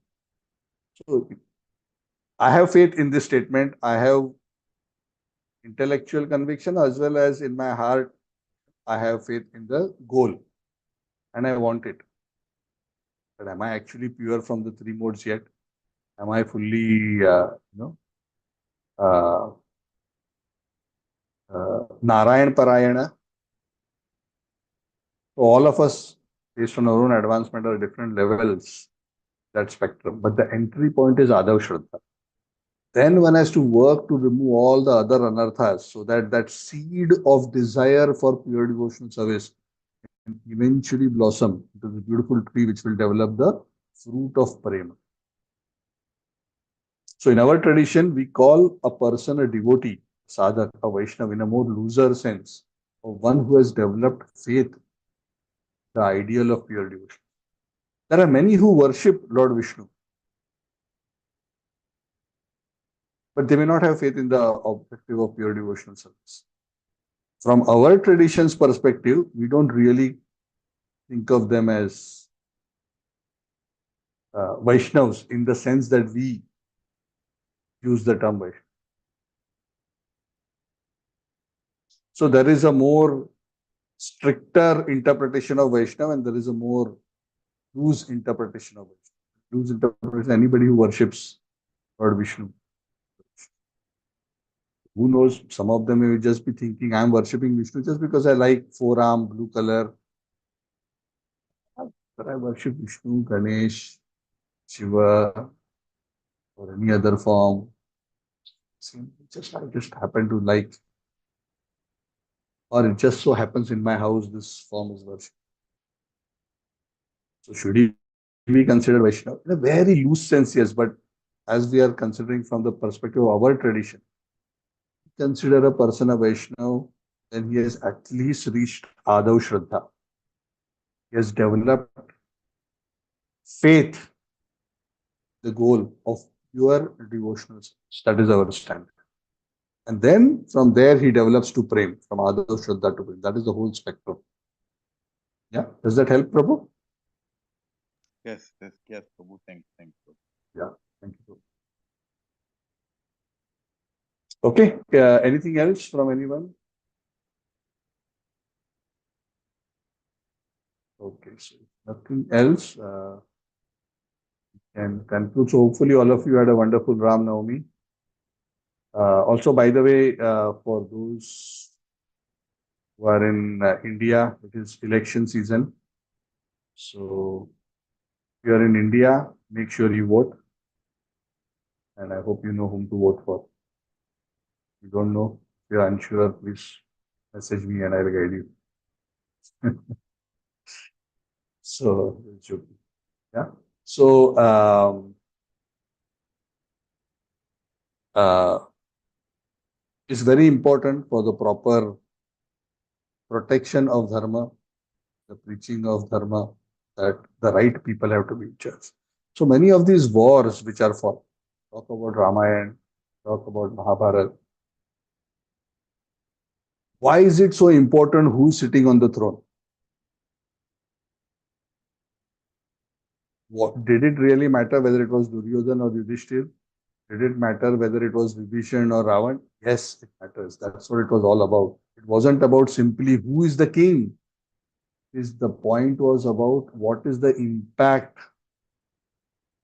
So, I have faith in this statement. I have intellectual conviction as well as in my heart, I have faith in the goal and I want it. But am I actually pure from the three modes yet? Am I fully, uh, Narayan Parayana? So all of us, based on our own advancement, are different levels, that spectrum. But the entry point is Adav Shraddha. Then one has to work to remove all the other anarthas so that that seed of desire for pure devotional service can eventually blossom into the beautiful tree which will develop the fruit of prema. So in our tradition, we call a person a devotee, sadhak, a Vaishnava in a more looser sense, of one who has developed faith, the ideal of pure devotion. There are many who worship Lord Vishnu, but they may not have faith in the objective of pure devotional service. From our tradition's perspective, we don't really think of them as Vaishnavas in the sense that we use the term Vaishnava. So there is a more stricter interpretation of Vaishnava and there is a more loose interpretation of Vaishnava. Loose interpretation, anybody who worships Lord Vishnu. Who knows, some of them may just be thinking, I am worshipping Vishnu just because I like forearm, blue color. But I worship Vishnu, Ganesh, Shiva, or any other form. I just happen to like, or it just so happens in my house this form is worship. So should he be considered Vaishnava? In a very loose sense, yes, but as we are considering from the perspective of our tradition, consider a person a Vaishnava, then he has at least reached Adav Shraddha. He has developed faith, the goal of pure devotional service. That is our standard. And then from there he develops to Prem, from Adav Shraddha to Prem. That is the whole spectrum. Yeah, does that help, Prabhu? Yes, Prabhu. Thanks. Yeah, thank you. Okay, anything else from anyone? Okay, so nothing else. And conclude. So hopefully all of you had a wonderful Ram Navami. Also, by the way, for those who are in India, it is election season. So if you are in India, make sure you vote. And I hope you know whom to vote for. If you don't know, if you are unsure, please message me and I will guide you. So, yeah. So, it's very important for the proper protection of dharma, the preaching of dharma, that the right people have to be in charge. So many of these wars which are fought, talk about Ramayana, talk about Mahabharata. Why is it so important who's sitting on the throne? What, did it really matter whether it was Duryodhana or Yudhishthir? Did it matter whether it was Vibhishan or Ravan? Yes, it matters. That's what it was all about. It wasn't about simply who is the king. The point was about what is the impact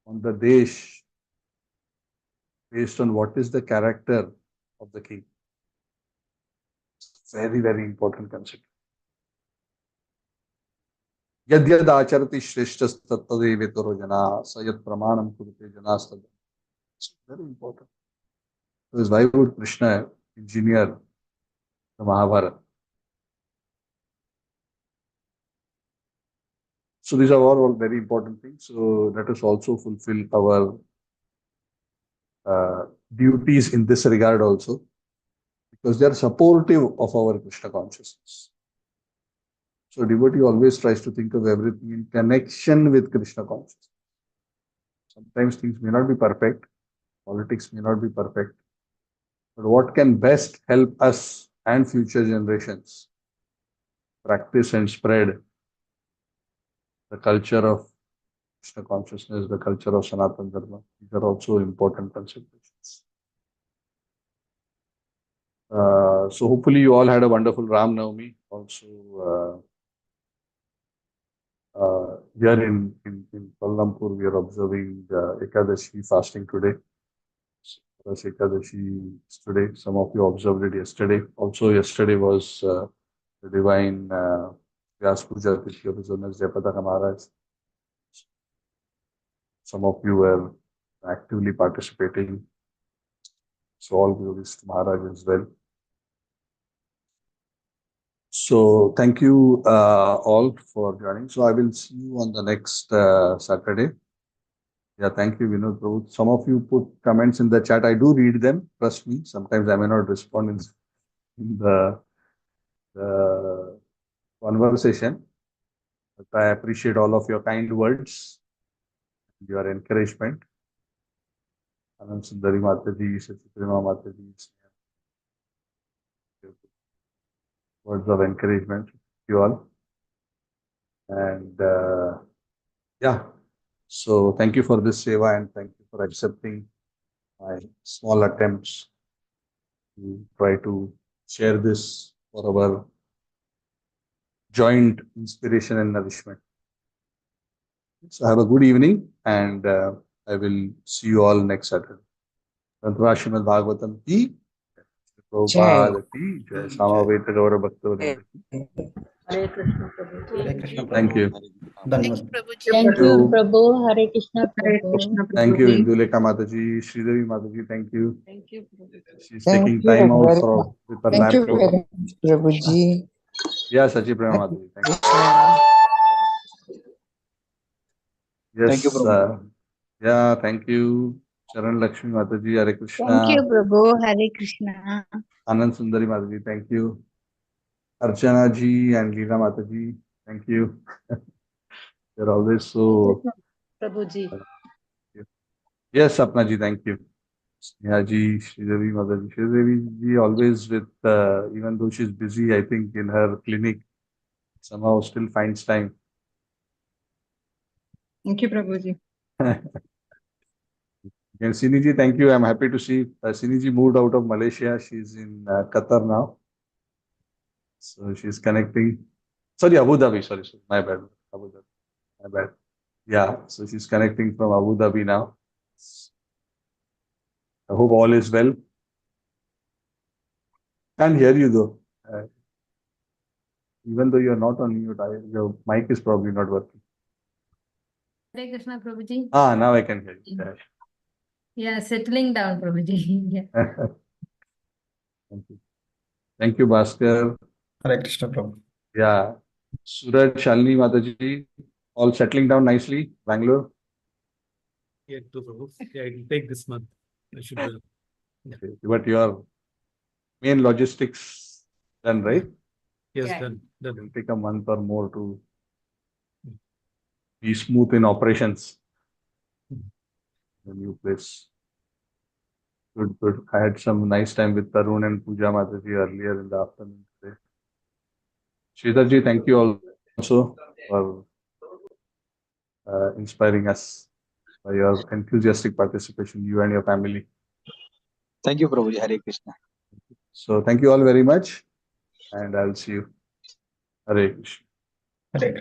on the Desh based on what is the character of the king. Very, very important concept. Yad yad acharati shreshtas tattadevetaro jana sayat pramanam kurute janastad. It's very important. Because why would Krishna engineer the Mahabharata? So these are all very important things. So let us also fulfill our duties in this regard also, because they are supportive of our Krishna consciousness. So devotee always tries to think of everything in connection with Krishna consciousness. Sometimes things may not be perfect, politics may not be perfect, but what can best help us and future generations? practice and spread the culture of Krishna consciousness, the culture of Sanatana Dharma. These are also important considerations. So hopefully you all had a wonderful Ram Navami. Also, here in Kuala Lumpur, we are observing Ekadashi fasting today. As Ekadashi is today. Some of you observed it yesterday. Also, yesterday was the divine Vyas Puja Tithi of His Holiness Jayapataka Maharaj. Some of you were actively participating. So all glories to Maharaj as well. So thank you all for joining. So I will see you on the next Saturday. Yeah, thank you, Vinod Prabhu. Some of you put comments in the chat. I do read them. Trust me. Sometimes I may not respond in the conversation, but I appreciate all of your kind words, your encouragement. Anand Sundari Mataji, Sachiprema Mataji, words of encouragement to you all. And yeah, so thank you for this seva and thank you for accepting my small attempts to try to share this for our joint inspiration and nourishment. So have a good evening and I will see you all next Saturday. Tantra Srimad Bhagavatam ki, Prabhupada ki, Jai Samaveta Gaura Bhakta. Hare Krishna Prabhuji. Hare Krishna Thank Prabhu. you. Hare Krishna. Dhanyavad. Thank you, Prabhu. Hare Krishna, Hare Prabhu. Krishna Thank you, Prabhuji. Induleka Mataji, Sridevi Mataji, thank you. Thank you, Prabhu. She's Thank taking you time out very for much. with her Thank you laptop. very much, Prabhuji. Yeah, Sachi Prema Hare Mataji, thank you. Krishna. Yes, Thank you, Prabhu. yeah, thank you. Charan Lakshmi Mataji, Hare Krishna. Thank you, Prabhu. Hare Krishna. Anand Sundari Mataji, thank you. Archana ji and Leela Mataji, thank you. You're always so. Prabhuji. Yes, Sapna ji, thank you. Sneha ji, Sridevi Mataji. Sridevi ji always with, even though she's busy, I think in her clinic, somehow still finds time. Thank you, Prabhuji. And Sini ji, thank you. I'm happy to see Sini ji moved out of Malaysia. She's in Qatar now. So she's connecting. Sorry, Abu Dhabi. Sorry, my bad. Abu Dhabi. My bad. Yeah, so she's connecting from Abu Dhabi now. I hope all is well. Can't hear you though. Even though you're not on mute, your mic is probably not working. Hare Krishna, Prabhuji. Now I can hear you. Yeah, settling down, Prabhuji. Yeah. Thank you. Thank you, Bhaskar. Hare Krishna Prabhu. Yeah. Suraj, Shalini Mataji, all settling down nicely. Bangalore. Yeah, to Prabhu. Yeah, it will take this month. I should be. Okay. But your main logistics done, right? Yes, Yeah. done. It will Done. take a month or more to be smooth in operations. The new place. Good, good. I had some nice time with Tarun and Pooja Mataji earlier in the afternoon today. Sridharji, thank you also for inspiring us by your enthusiastic participation, you and your family. Thank you, Prabhuji. Hare Krishna. So thank you all very much and I'll see you. Hare Krishna. Hare Krishna.